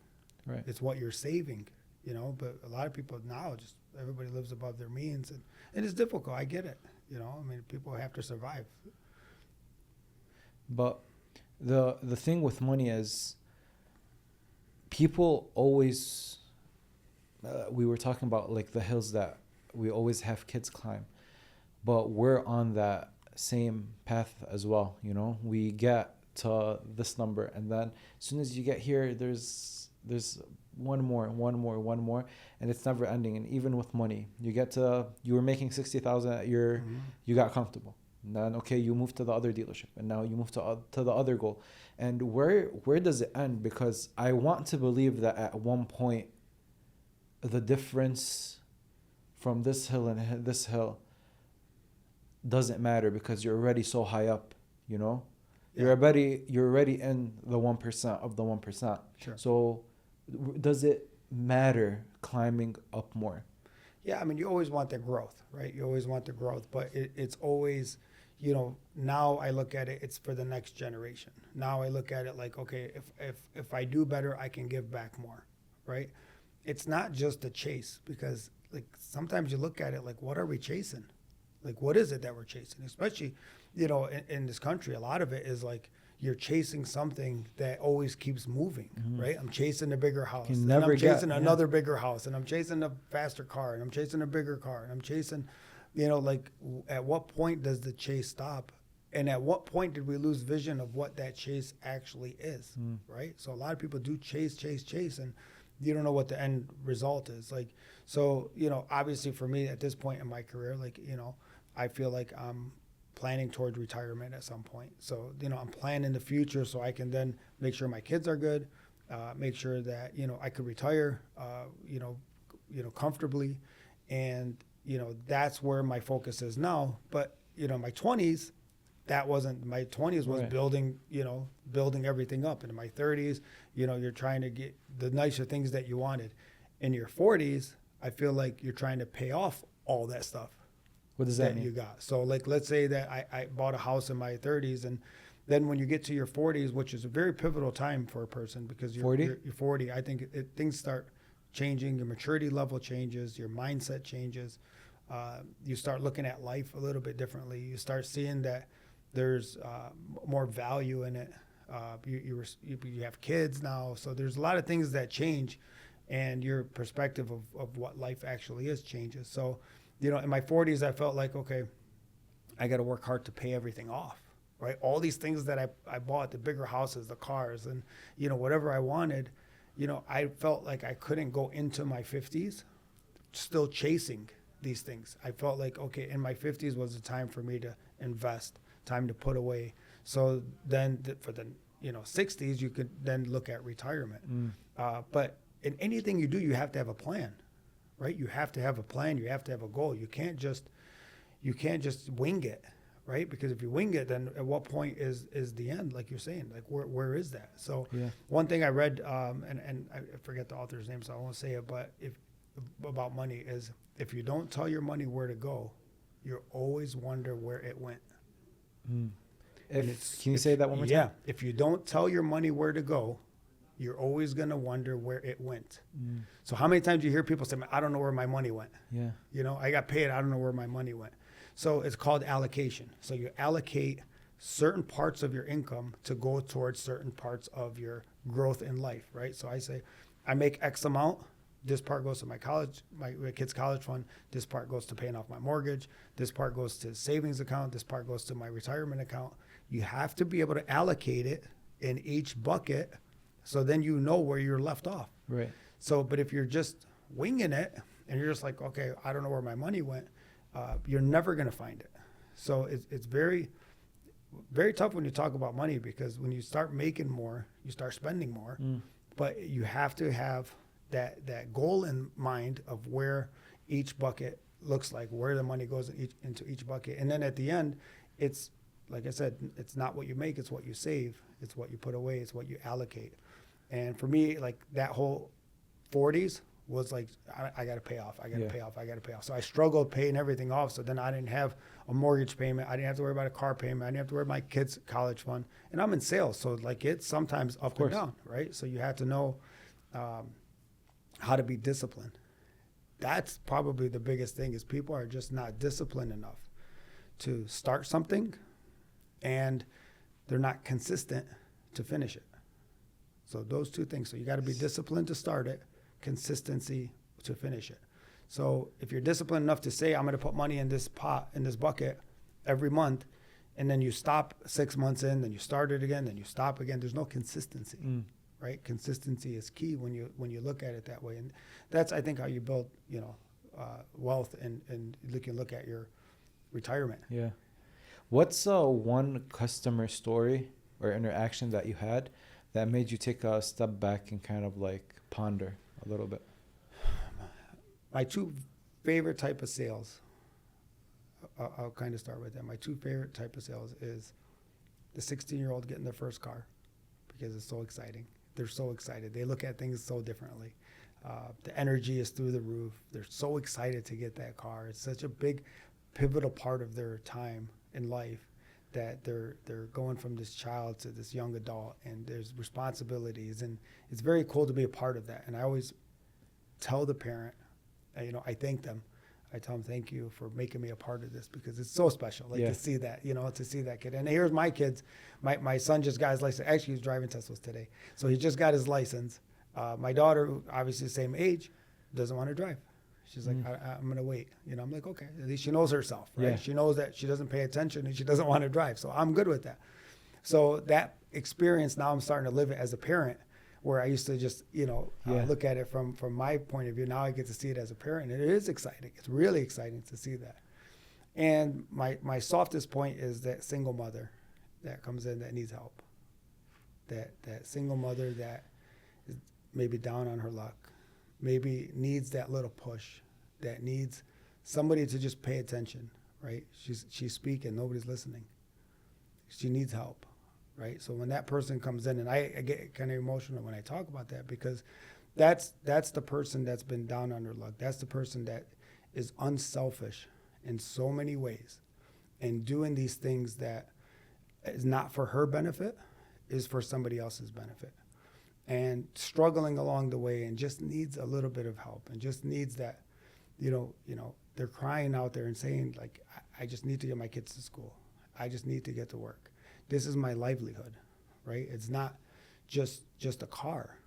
Right. It's what you're saving. But a lot of people now, just everybody lives above their means, and it's difficult. I get it. People have to survive. But the thing with money is, people always, we were talking about like the hills that we always have kids climb, but we're on that same path as well. We get to this number, and then as soon as you get here, there's one more, and it's never ending. And even with money, you were making 60,000 you got comfortable. And then, okay, you move to the other dealership, and now you move to the other goal. And where does it end? Because I want to believe that at one point, the difference from this hill and this hill doesn't matter, because you're already so high up, You're already in the 1% of the 1%. Sure. So does it matter climbing up more? Yeah, I mean, you always want the growth, right? You always want the growth, but it's always, you know, now I look at it, it's for the next generation. Now I look at it like, okay, if I do better, I can give back more, right? It's not just a chase, because like sometimes you look at it like, what are we chasing? Like, what is it that we're chasing? Especially, you know, in this country, a lot of it is like you're chasing something that always keeps moving, right? I'm chasing a bigger house, and I'm chasing another bigger house, and I'm chasing a faster car, and I'm chasing a bigger car, and I'm chasing, you know, like at what point does the chase stop? And at what point did we lose vision of what that chase actually is, right? So a lot of people do chase, and you don't know what the end result is. Like, so, you know, obviously for me at this point in my career, like, you know, I feel like I'm planning towards retirement at some point. So, you know, I'm planning the future so I can then make sure my kids are good, make sure that, you know, I could retire, you know, comfortably. And, you know, that's where my focus is now. But, you know, my 20s, that wasn't, my 20s was building, you know, building everything up. And in my 30s, you know, you're trying to get the nicer things that you wanted. In your 40s, I feel like you're trying to pay off all that stuff. What does that mean? You got. So like, let's say that I bought a house in my 30s, and then when you get to your 40s, which is a very pivotal time for a person, because you're 40, I think things start changing, your maturity level changes, your mindset changes. You start looking at life a little bit differently. You start seeing that there's more value in it. You have kids now, so there's a lot of things that change, and your perspective of what life actually is changes. So, you know, in my 40s, I felt like, okay, I got to work hard to pay everything off, right? All these things that I bought, the bigger houses, the cars, and, you know, whatever I wanted, you know, I felt like I couldn't go into my 50s still chasing these things. I felt like, okay, in my 50s was the time for me to invest, time to put away. So then for the, you know, 60s, you could then look at retirement. But in anything you do, you have to have a plan. Right? You have to have a plan. You have to have a goal. You can't just wing it, right? Because if you wing it, then at what point is the end? Like you're saying, like where is that? So one thing I read, and I forget the author's name, so I won't say it, but about money is, if you don't tell your money where to go, you always wonder where it went. Can you say that one more time? Yeah. If you don't tell your money where to go, you're always going to wonder where it went. So how many times do you hear people say, I don't know where my money went? Yeah. You know, I got paid, I don't know where my money went. So it's called allocation. So you allocate certain parts of your income to go towards certain parts of your growth in life, right? So I say, I make X amount, this part goes to my kid's college fund, this part goes to paying off my mortgage, this part goes to savings account, this part goes to my retirement account. You have to be able to allocate it in each bucket, so then you know where you're left off. Right. So, but if you're just winging it and you're just like, okay, I don't know where my money went, you're never going to find it. So it's very, very tough when you talk about money, because when you start making more, you start spending more. But you have to have that goal in mind of where each bucket looks like, where the money goes into each bucket. And then at the end, it's, like I said, it's not what you make, it's what you save. It's what you put away, it's what you allocate. And for me, like that whole 40s was like, I got to pay off. I got to pay off. I got to pay off. So I struggled paying everything off. So then I didn't have a mortgage payment. I didn't have to worry about a car payment. I didn't have to worry about my kids' college fund. And I'm in sales. So like it's sometimes up and down, right? So you have to know how to be disciplined. That's probably the biggest thing, is people are just not disciplined enough to start something, and they're not consistent to finish it. So those two things. So you got to be disciplined to start it, consistency to finish it. So if you're disciplined enough to say, I'm going to put money in this pot, in this bucket every month, and then you stop 6 months in, then you start it again, then you stop again, there's no consistency, right? Consistency is key when you look at it that way. And that's, I think, how you build, you know, wealth, and you can look at your retirement. Yeah. What's one customer story or interaction that you had that made you take a step back and kind of like ponder a little bit? My two favorite type of sales, I'll kind of start with that. My two favorite type of sales is the 16-year-old getting their first car because it's so exciting. They're so excited. They look at things so differently. The energy is through the roof. They're so excited to get that car. It's such a big, pivotal part of their time in life that they're going from this child to this young adult, and there's responsibilities, and it's very cool to be a part of that. And I always tell the parent, I thank them. I tell them, thank you for making me a part of this, because it's so special, to see that, to see that kid. And here's my kids. My son just got his license. Actually, he was driving Teslas today. So he just got his license. My daughter, obviously the same age, doesn't want to drive. She's like, I'm going to wait. I'm like, okay. At least she knows herself, right? Yeah. She knows that she doesn't pay attention and she doesn't want to drive. So I'm good with that. So that experience, now I'm starting to live it as a parent, where I used to just, look at it from my point of view. Now I get to see it as a parent, and it is exciting. It's really exciting to see that. And my softest point is that single mother that comes in that needs help. That single mother that is maybe down on her luck, maybe needs that little push, that needs somebody to just pay attention, right? She's speaking, nobody's listening. She needs help, right? So when that person comes in, and I get kind of emotional when I talk about that, because that's the person that's been down on her luck. That's the person that is unselfish in so many ways, and doing these things that is not for her benefit, is for somebody else's benefit. And struggling along the way, and just needs a little bit of help, and just needs that, they're crying out there and saying, like, I just need to get my kids to school. I just need to get to work. This is my livelihood, right? It's not just a car.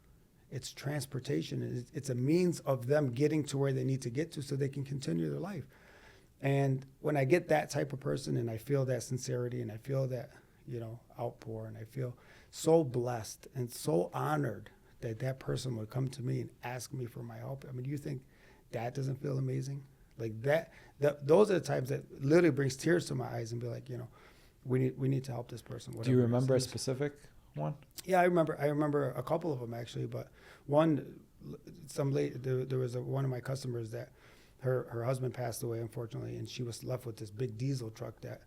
It's transportation. It's a means of them getting to where they need to get to so they can continue their life. And when I get that type of person, and I feel that sincerity, and I feel that, outpour, and I feel so blessed and so honored that person would come to me and ask me for my help. I mean, you think that doesn't feel amazing? Like those are the times that literally brings tears to my eyes, and be like, we need to help this person. Do you remember a specific one? Yeah, I remember a couple of them, actually. But one, there was one of my customers that her husband passed away, unfortunately, and she was left with this big diesel truck that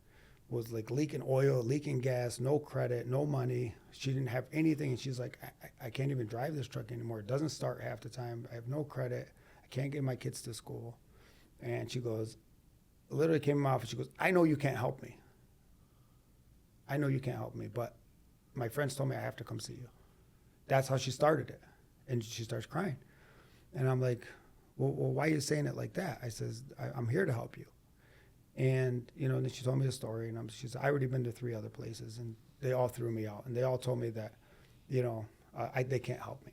was like leaking oil, leaking gas, no credit, no money. She didn't have anything, and she's like, I can't even drive this truck anymore. It doesn't start half the time. I have no credit. I can't get my kids to school. And she goes, literally came off, and she goes, I know you can't help me. I know you can't help me, but my friends told me I have to come see you. That's how she started it. And she starts crying. And I'm like, well, why are you saying it like that? I says, I'm here to help you. And, then she told me the story, and she said, I already been to 3 other places, and they all threw me out. And they all told me that, they can't help me.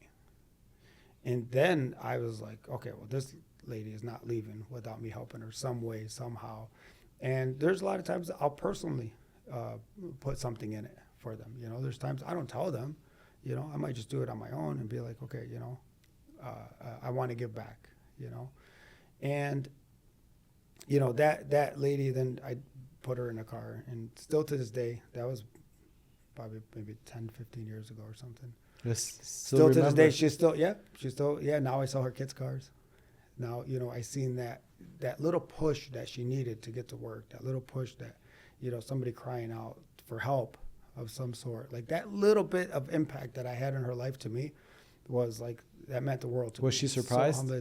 And then I was like, okay, well, this lady is not leaving without me helping her some way, somehow. And there's a lot of times that I'll personally put something in it for them. There's times I don't tell them, I might just do it on my own and be like, okay, I want to give back, and, that lady, then I put her in a car, and still to this day, that was probably maybe 10, 15 years ago or something. Still to this day, she's still, now I sell her kids' cars. Now, I seen that little push that she needed to get to work, that little push that, somebody crying out for help of some sort. Like, that little bit of impact that I had in her life, to me, was like, that meant the world to me. Was she surprised?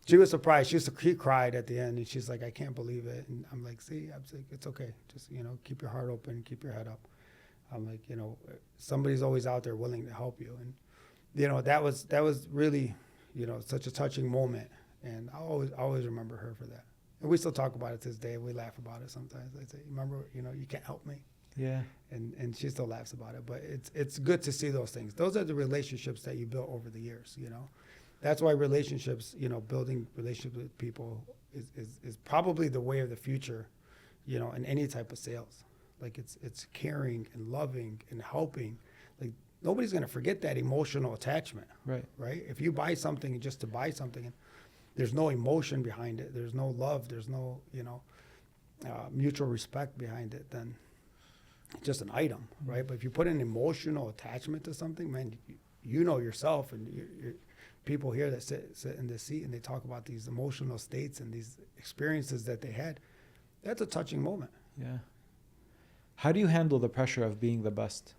She was surprised. She cried at the end, and she's like, I can't believe it. And I'm like, it's okay. Just, keep your heart open, keep your head up. I'm like, somebody's always out there willing to help you. And, that was really, such a touching moment. And I always remember her for that. And we still talk about it to this day. We laugh about it sometimes. I say, remember, you can't help me. Yeah. And she still laughs about it. But it's good to see those things. Those are the relationships that you build over the years, That's why relationships, building relationships with people is probably the way of the future, in any type of sales. Like, it's caring and loving and helping. Like, nobody's going to forget that emotional attachment. Right. Right? If you buy something just to buy something, and there's no emotion behind it, there's no love, there's no, mutual respect behind it, then it's just an item, right? But if you put an emotional attachment to something, man, yourself, and people here that sit in this seat, and they talk about these emotional states and these experiences that they had, that's a touching moment. Yeah. How do you handle the pressure of being the best?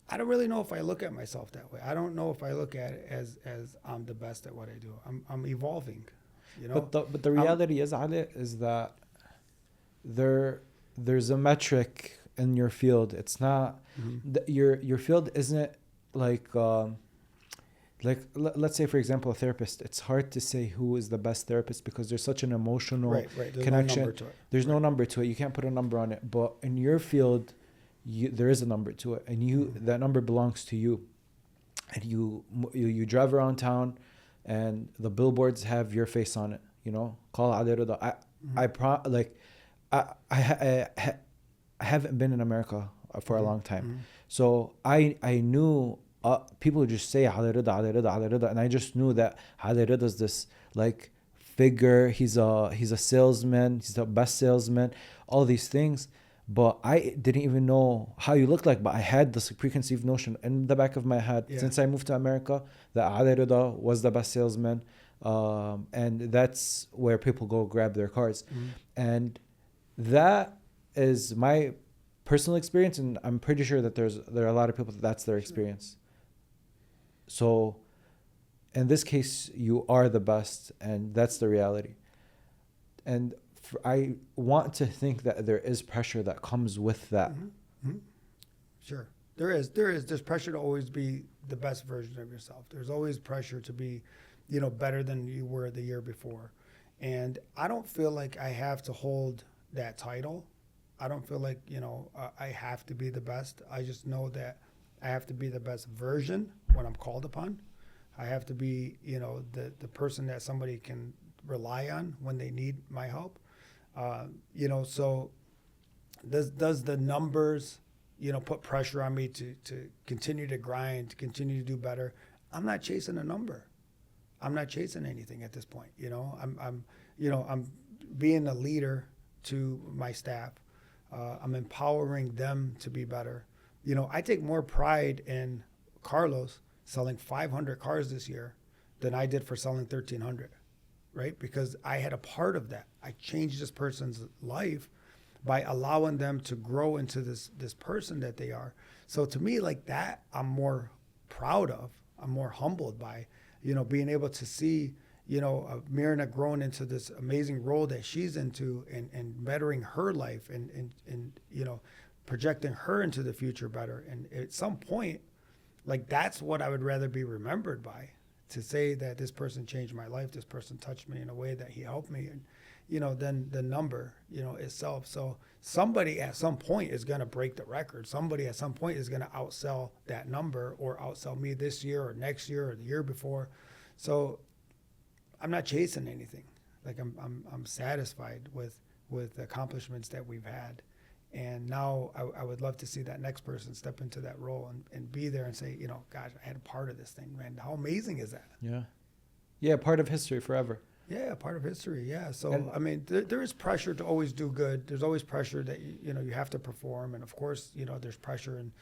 I don't really know if I look at myself that way. I don't know if I look at it as I'm the best at what I do. I'm evolving, you know. But the reality is, Ali, is that there's a metric in your field. It's not your field isn't like let's say, for example, a therapist. It's hard to say who is the best therapist because there's such an emotional There's connection. No number to it. There's no number to it. You can't put a number on it. But in your field, there is a number to it, and that number belongs to you. And you drive around town, and the billboards have your face on it. You know, call Ali Reda. I haven't been in America for a long time, so I knew people would just say Ali Reda, Ali Reda, Ali Reda, and I just knew that Ali Reda is this like figure. He's a salesman. He's the best salesman. All these things. But I didn't even know how you looked like, but I had this preconceived notion in the back of my head since I moved to America that Ali Reda was the best salesman, and that's where people go grab their cars. And that is my personal experience, and I'm pretty sure that there are a lot of people that's their experience. So in this case, you are the best, and that's the reality. And I want to think that there is pressure that comes with that. Sure. There's pressure to always be the best version of yourself. There's always pressure to be, better than you were the year before. And I don't feel like I have to hold that title. I don't feel like, I have to be the best. I just know that I have to be the best version when I'm called upon. I have to be, the person that somebody can rely on when they need my help. So does the numbers, put pressure on me to continue to grind, to continue to do better? I'm not chasing a number. I'm not chasing anything at this point. I'm being a leader to my staff. I'm empowering them to be better. I take more pride in Carlos selling 500 cars this year than I did for selling 1,300. Right? Because I had a part of that. I changed this person's life by allowing them to grow into this person that they are. So to me, like that, I'm more proud of. I'm more humbled by, being able to see, Myrna growing into this amazing role that she's into and bettering her life and projecting her into the future better. And at some point, like that's what I would rather be remembered by. To say that this person changed my life, this person touched me in a way that he helped me, and then the number, itself. So somebody at some point is going to break the record. Somebody at some point is going to outsell that number or outsell me this year or next year or the year before. So I'm not chasing anything. Like I'm satisfied with the accomplishments that we've had. And now I would love to see that next person step into that role and be there and say, gosh, I had a part of this thing, man. How amazing is that? Yeah. Yeah, part of history forever. Yeah, part of history, yeah. So, I mean, there is pressure to always do good. There's always pressure that, you have to perform. And, of course, there's pressure in,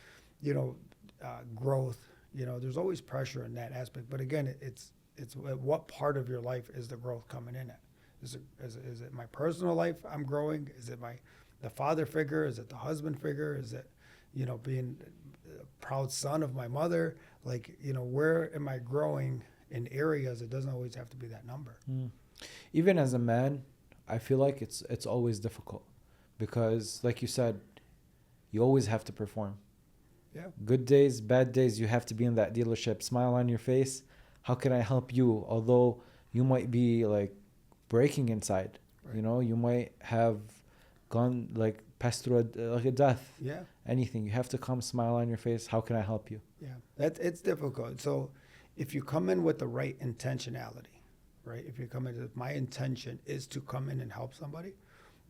growth. There's always pressure in that aspect. But, again, it's what part of your life is the growth coming in at? Is it my personal life I'm growing? Is it the father figure? Is it the husband figure? Is it, being a proud son of my mother? Like, where am I growing in areas? It doesn't always have to be that number. Even as a man, I feel like it's always difficult because, like you said, you always have to perform. Yeah. Good days, bad days, you have to be in that dealership, smile on your face. How can I help you? Although you might be like breaking inside, right. You might have gone like passed through a death. Yeah. Anything. You have to come smile on your face. How can I help you? Yeah. It's difficult. So if you come in with the right intentionality, right? If you come in with my intention is to come in and help somebody,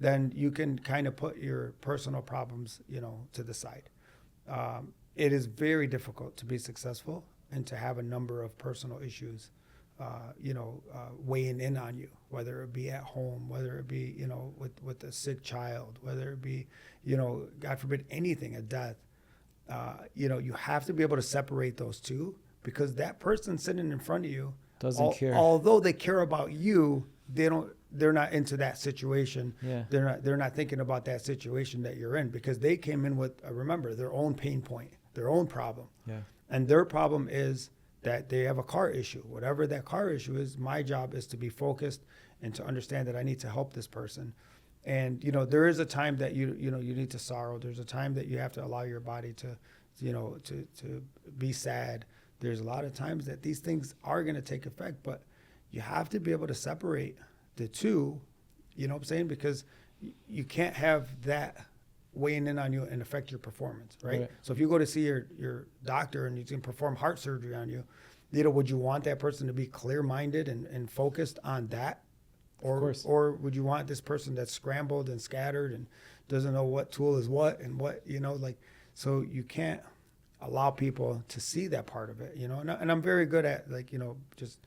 then you can kind of put your personal problems, to the side. It is very difficult to be successful and to have a number of personal issues, weighing in on you, whether it be at home, whether it be, with a sick child, whether it be, God forbid, anything, a death. You have to be able to separate those two because that person sitting in front of you doesn't care. Although they care about you, they they're not into that situation. Yeah. They're not thinking about that situation that you're in, because they came in with, remember, their own pain point, their own problem. Yeah. And their problem is that they have a car issue. Whatever that car issue is, my job is to be focused and to understand that I need to help this person. And, there is a time that you need to sorrow. There's a time that you have to allow your body to be sad. There's a lot of times that these things are going to take effect, but you have to be able to separate the two, you know what I'm saying? Because you can't have that weighing in on you and affect your performance, right? So if you go to see your doctor and you can perform heart surgery on you, would you want that person to be clear-minded and focused on that? Or would you want this person that's scrambled and scattered and doesn't know what tool is what and what, so you can't allow people to see that part of it, and I'm very good at just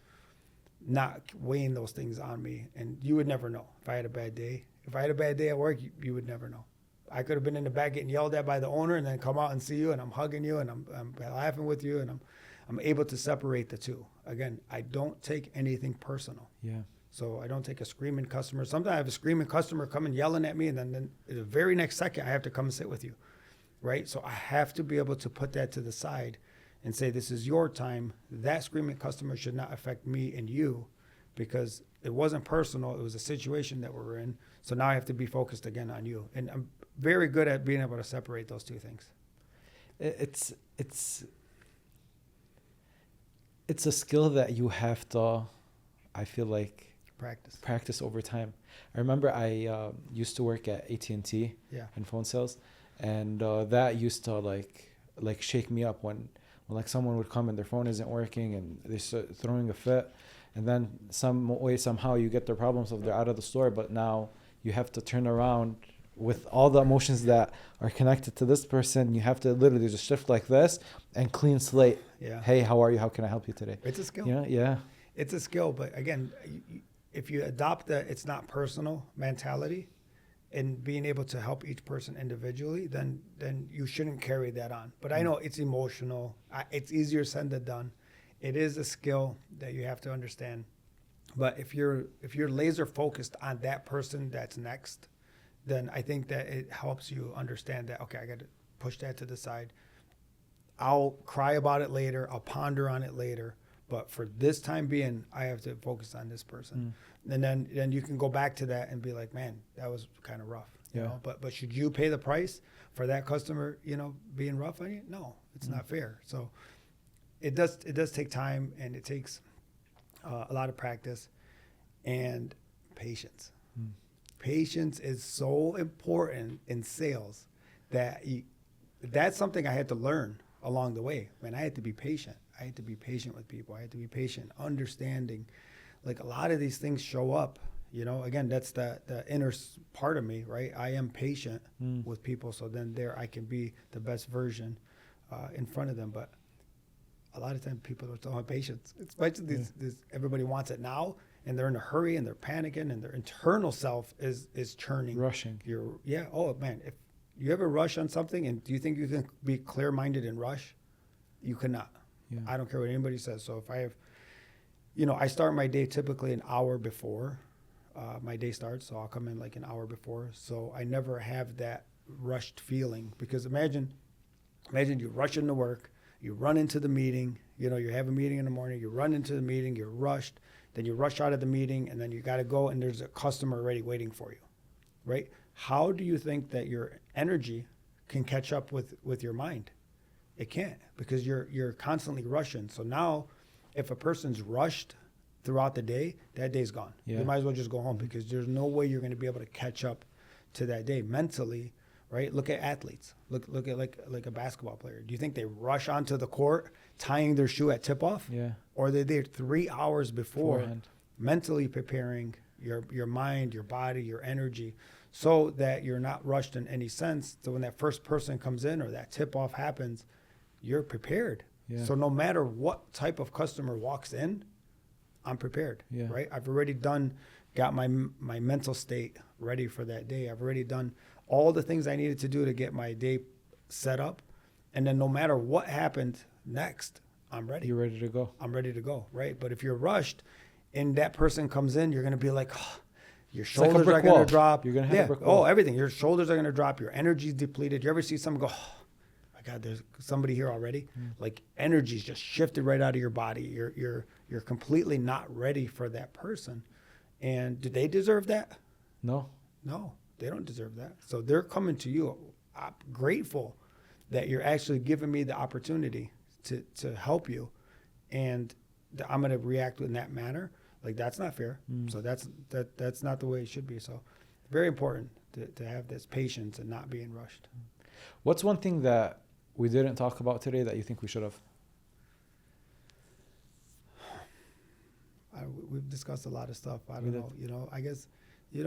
not weighing those things on me. And you would never know if I had a bad day. If I had a bad day at work, you would never know. I could have been in the back getting yelled at by the owner and then come out and see you and I'm hugging you and I'm laughing with you and I'm able to separate the two. Again, I don't take anything personal. Yeah. So I don't take a screaming customer. Sometimes I have a screaming customer coming yelling at me, and then the very next second I have to come and sit with you, right? So I have to be able to put that to the side and say, this is your time. That screaming customer should not affect me and you, because it wasn't personal. It was a situation that we're in. So now I have to be focused again on you. And I'm very good at being able to separate those two things. It's a skill that you have to, I feel like, practice over time. I remember I used to work at AT&T in phone sales, and that used to like shake me up when like someone would come and their phone isn't working and they're throwing a fit, and then somehow you get their problems if they're out of the store, but now you have to turn around with all the emotions that are connected to this person. You have to literally just shift like this and clean slate. Yeah. Hey, how are you? How can I help you today? It's a skill. Yeah. It's a skill, but again, if you adopt the it's not personal mentality and being able to help each person individually, then you shouldn't carry that on. But I know it's emotional. It's easier said than done. It is a skill that you have to understand. But if you're laser focused on that person that's next, then I think that it helps you understand that, okay, I got to push that to the side. I'll cry about it later. I'll ponder on it later. But for this time being, I have to focus on this person. And then you can go back to that and be like, man, that was kind of rough. You know? But should you pay the price for that customer, being rough on you? No, it's not fair. So it does take time, and it takes a lot of practice and patience. Patience is so important in sales that that's something I had to learn along the way. Man, I had to be patient. I had to be patient with people. I had to be patient, understanding. Like, a lot of these things show up, again, that's the inner part of me, right? I am patient with people, so then there I can be the best version in front of them. But a lot of times people don't have patience, especially this everybody wants it now, and they're in a hurry and they're panicking, and their internal self is churning. Rushing. Oh man, if you ever rush on something, and do you think you can be clear-minded and rush? You cannot. Yeah. I don't care what anybody says. So if I have, I start my day typically an hour before my day starts. So I'll come in like an hour before. So I never have that rushed feeling, because imagine you rush into work, you run into the meeting, you have a meeting in the morning, you run into the meeting, you're rushed, then you rush out of the meeting, and then you got to go and there's a customer already waiting for you, right? How do you think that your energy can catch up with your mind? It can't, because you're constantly rushing. So now if a person's rushed throughout the day, that day's gone. You might as well just go home, because there's no way you're going to be able to catch up to that day mentally, right? Look at athletes. Look at like a basketball player. Do you think they rush onto the court tying their shoe at tip-off? Yeah. Or they're there 3 hours before, mentally preparing your mind, your body, your energy, so that you're not rushed in any sense. So when that first person comes in or that tip-off happens, you're prepared. Yeah. So no matter what type of customer walks in, I'm prepared, right? I've already got my mental state ready for that day. I've already done all the things I needed to do to get my day set up. And then no matter what happened next, I'm ready. You're ready to go. I'm ready to go, right? But if you're rushed and that person comes in, you're going to be like, oh, Your It's like a shoulders brick are going wall. to drop. You're gonna hit a brick wall. Oh, everything. Your shoulders are going to drop. Your energy's depleted. You ever see someone go, oh, my God, there's somebody here already? Like energy's just shifted right out of your body. You're completely not ready for that person. And do they deserve that? No. No, they don't deserve that. So they're coming to you. I'm grateful that you're actually giving me the opportunity to help you. And I'm going to react in that manner. Like, that's not fair. So that's not the way it should be. So very important to have this patience and not being rushed. What's one thing that we didn't talk about today that you think we should have? We've discussed a lot of stuff. I don't know. I guess,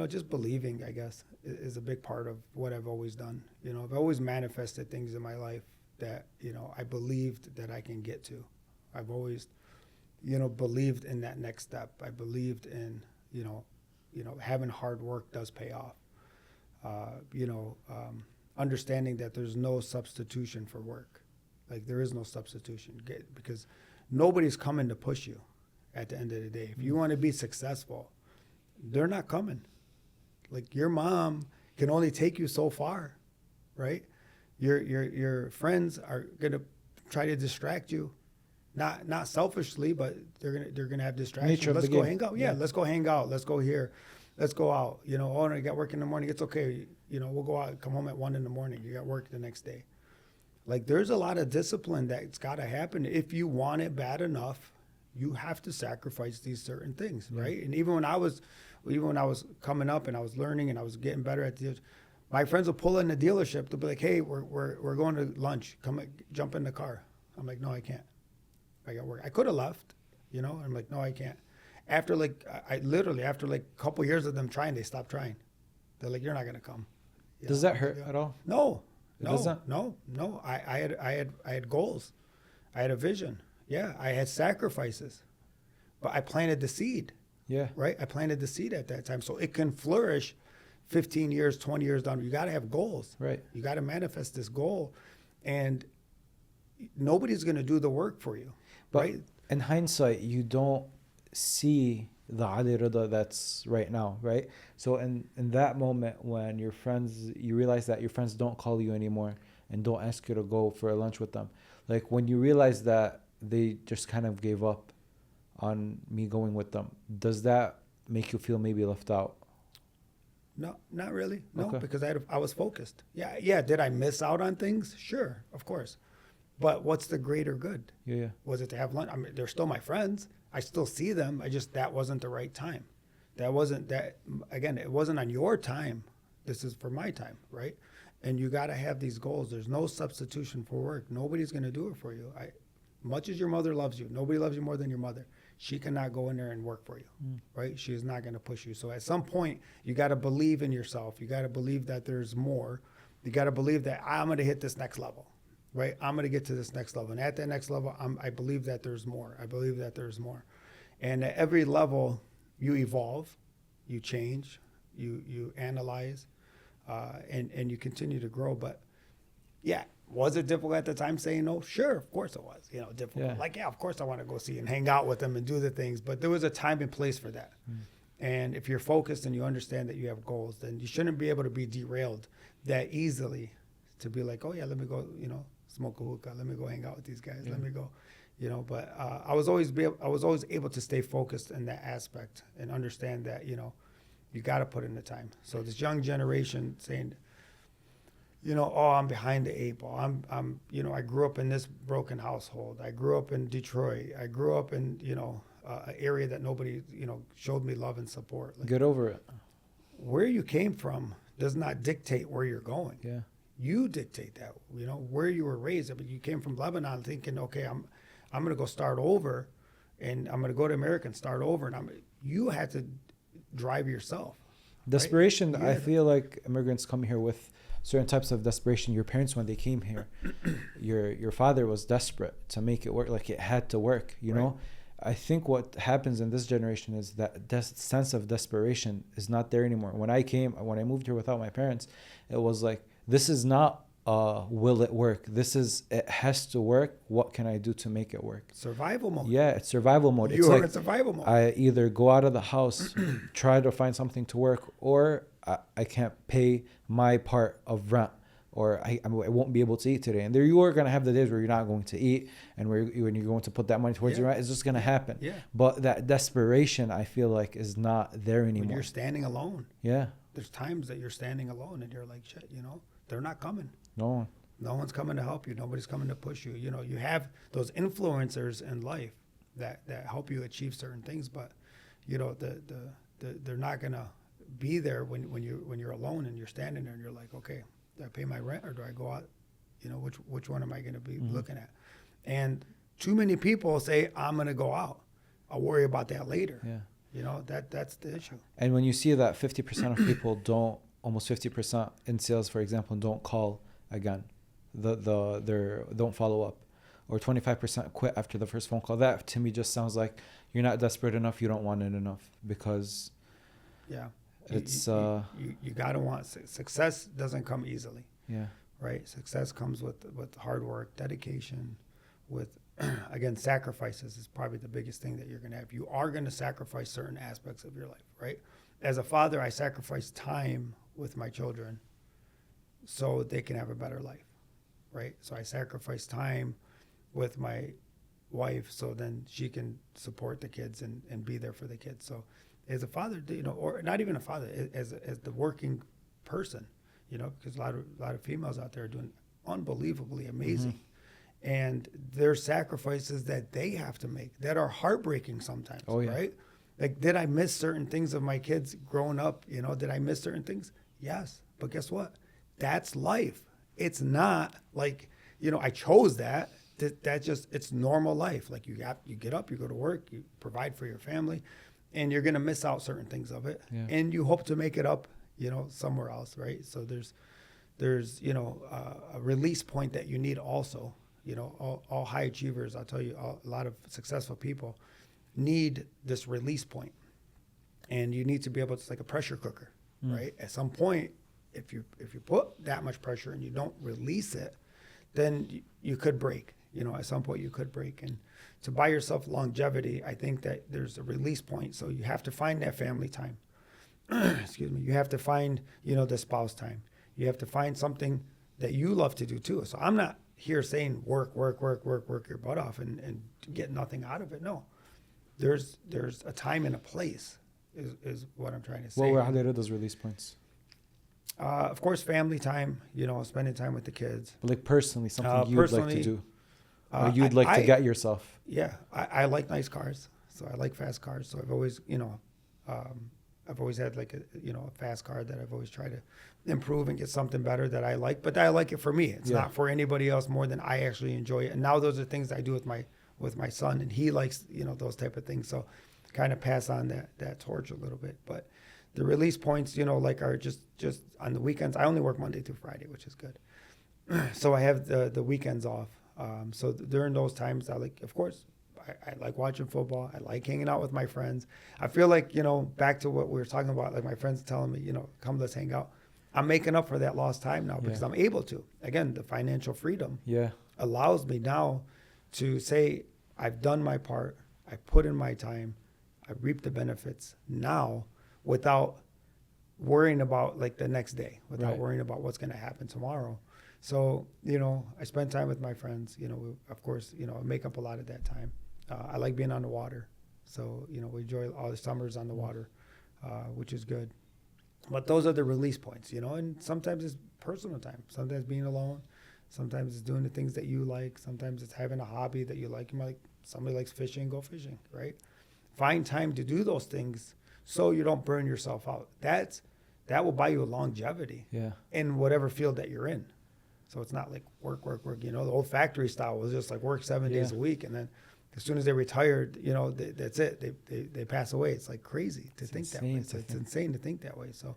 just believing, I guess, is a big part of what I've always done. I've always manifested things in my life that, I believed that I can get to. I've always, believed in that next step. I believed in, having hard work does pay off. Understanding that there's no substitution for work. Like, there is no substitution because nobody's coming to push you at the end of the day. If you want to be successful, they're not coming. Like, your mom can only take you so far, right? Your friends are gonna try to distract you, not selfishly, but they're gonna have distractions. Let's go hang out. Yeah, let's go hang out. Let's go here. Let's go out. Oh, I got work in the morning. It's okay. We'll go out. Come home at 1 a.m. You got work the next day. Like, there's a lot of discipline that's got to happen. If you want it bad enough, you have to sacrifice these certain things, right? And even when I was coming up and I was learning and I was getting better at this, my friends will pull in the dealership. They'll be like, "Hey, we're going to lunch. Come jump in the car." I'm like, "No, I can't. I got work." I could have left, I'm like, "No, I can't." After after a couple years of them trying, they stopped trying. They're like, "You're not gonna come." Does that hurt at all? No. I had goals. I had a vision. Yeah, I had sacrifices, but I planted the seed. Yeah. Right? I planted the seed at that time. So it can flourish 15 years, 20 years down. You got to have goals. Right. You got to manifest this goal. And nobody's going to do the work for you. But right? in hindsight, you don't see the Ali Reda that's right now, right? So in that moment when you realize that your friends don't call you anymore and don't ask you to go for a lunch with them. Like, when you realize that they just kind of gave up on me going with them, does that make you feel maybe left out? No, not really. No, Okay. because I was focused. Yeah. Did I miss out on things? Sure, of course. But what's the greater good? Yeah. Was it to have lunch? I mean, they're still my friends. I still see them. That wasn't the right time. It wasn't on your time. This is for my time, right? And you got to have these goals. There's no substitution for work. Nobody's going to do it for you. Much as your mother loves you, nobody loves you more than your mother. She cannot go in there and work for you, right? She is not going to push you. So at some point, you got to believe in yourself. You got to believe that there's more. You got to believe that I'm going to hit this next level, right? I'm going to get to this next level. And at that next level, I believe that there's more. I believe that there's more. And at every level, you evolve, you change, you analyze, and you continue to grow. But yeah, was it difficult at the time saying no? Sure, of course it was. Difficult. Yeah. Of course I want to go see and hang out with them and do the things. But there was a time and place for that. And if you're focused and you understand that you have goals, then you shouldn't be able to be derailed that easily to be like, oh yeah, let me go, smoke a hookah. Let me go hang out with these guys. Let me go, But I was always able to stay focused in that aspect and understand that you got to put in the time. So this young generation saying, I'm behind the 8 ball. I'm I grew up in this broken household. I grew up in Detroit. I grew up in an area that nobody showed me love and support. Like, Get over it. where you came from does not dictate where you're going. Yeah. You dictate that. Where you were raised. I mean, you came from Lebanon thinking, okay, I'm going to go start over, and I'm going to go to America and start over. And you had to drive yourself. Desperation. Right? I feel like immigrants come here with certain types of desperation. Your parents, when they came here, your father was desperate to make it work. Like, it had to work, you know? I think what happens in this generation is that sense of desperation is not there anymore. When I moved here without my parents, it was like, this is not will it work? This is, it has to work. What can I do to make it work? Survival mode. Yeah, it's survival mode. You It's are like in survival mode. I either go out of the house, try to find something to work, or I can't pay my part of rent, or I won't be able to eat today. And there you are going to have the days where you're not going to eat, and when you're going to put that money towards your rent, it's just going to happen. Yeah. But that desperation, I feel like, is not there When anymore. you're standing alone. Yeah. There's times that you're standing alone and you're like, shit, you know, they're not coming. No. No one's coming to help you. Nobody's coming to push you. You know, you have those influencers in life that help you achieve certain things, but you know, they're not gonna be there when you're alone and you're standing there and you're like, okay, do I pay my rent or do I go out? You know, which one am I gonna be looking at? And too many people say, I'm gonna go out. I'll worry about that later. Yeah. You know, that's the issue. And when you see that 50% of people almost 50% in sales, for example, don't call again, don't follow up, or 25% quit after the first phone call, that to me just sounds like you're not desperate enough, you don't want it enough, because it's you gotta want success. Doesn't come easily. Yeah. Right. Success comes with hard work, dedication, with again, sacrifices is probably the biggest thing that you're going to have. You are going to sacrifice certain aspects of your life, right? As a father, I sacrifice time with my children so they can have a better life, right? So I sacrifice time with my wife so then she can support the kids and be there for the kids. So as a father, you know, or not even a father, as the working person, you know, because a lot of females out there are doing unbelievably amazing. Mm-hmm. And there's sacrifices that they have to make that are heartbreaking sometimes, right? Like, did I miss certain things of my kids growing up? You know, did I miss certain things? Yes. But guess what? That's life. It's not like, you know, I chose that. That just, it's normal life. Like you get up, you go to work, you provide for your family, and you're going to miss out certain things of it. Yeah. And you hope to make it up, you know, somewhere else, right? So there's you know, a release point that you need also. You know, all high achievers, I'll tell you, a lot of successful people need this release point. And you need to be able to, it's like a pressure cooker, right? At some point, if you put that much pressure and you don't release it, then you could break. You know, at some point you could break. And to buy yourself longevity, I think that there's a release point. So you have to find that family time. Excuse me. You have to find, you know, the spouse time. You have to find something that you love to do too. So I'm not here saying work your butt off and get nothing out of it. No, there's a time and a place is what I'm trying to say. What were Reda's release points? Of course, family time, you know, spending time with the kids. But like personally, something you'd like to do, or you'd like to get yourself. Yeah, I like nice cars, so I like fast cars. So I've always, you know, I've always had like a fast car that I've always tried to improve and get something better that I like. But I like it for me. It's not for anybody else more than I actually enjoy it. And now those are things I do with my son, and he likes, you know, those type of things. So kind of pass on that torch a little bit. But the release points, you know, like are just on the weekends. I only work Monday through Friday, which is good. So I have the weekends off. So during those times, I like, of course, I like watching football. I like hanging out with my friends. I feel like, you know, back to what we were talking about, like my friends telling me, you know, come, let's hang out. I'm making up for that lost time now because I'm able to. Again, the financial freedom allows me now to say, I've done my part. I put in my time. I reap the benefits now without worrying about like the next day, without worrying about what's going to happen tomorrow. So, you know, I spend time with my friends, you know, of course, you know, I make up a lot of that time. I like being on the water. So, you know, we enjoy all the summers on the water, which is good. But those are the release points, you know, and sometimes it's personal time. Sometimes being alone. Sometimes it's doing the things that you like. Sometimes it's having a hobby that you like. Somebody likes fishing, go fishing, right? Find time to do those things so you don't burn yourself out. That will buy you a longevity in whatever field that you're in. So it's not like work. You know, the old factory style was just like work 7 days a week, and then as soon as they retired, you know, that's it. They pass away. It's like crazy to think that way. It's insane to think that way. So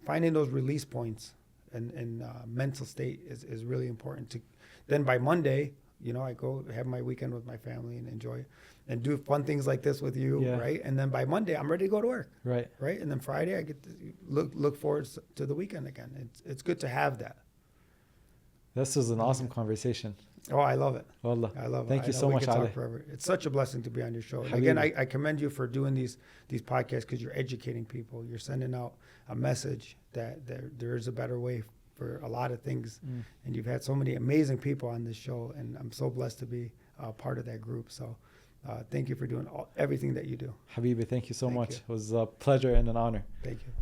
finding those release points and mental state is really important. Then by Monday, you know, I go have my weekend with my family and enjoy and do fun things like this with you, right? And then by Monday, I'm ready to go to work, right? And then Friday, I get to look forward to the weekend again. It's good to have that. This was an awesome conversation. Oh, I love it. Wallah. I love it. Thank you know so we much, could talk Ali. forever. It's such a blessing to be on your show. And Habibi. again, I commend you for doing these podcasts because you're educating people. You're sending out a message that there is a better way for a lot of things. And you've had so many amazing people on this show, and I'm so blessed to be part of that group. So thank you for doing everything that you do. Habibi, thank you so Thank much. you. It was a pleasure and an honor. Thank you.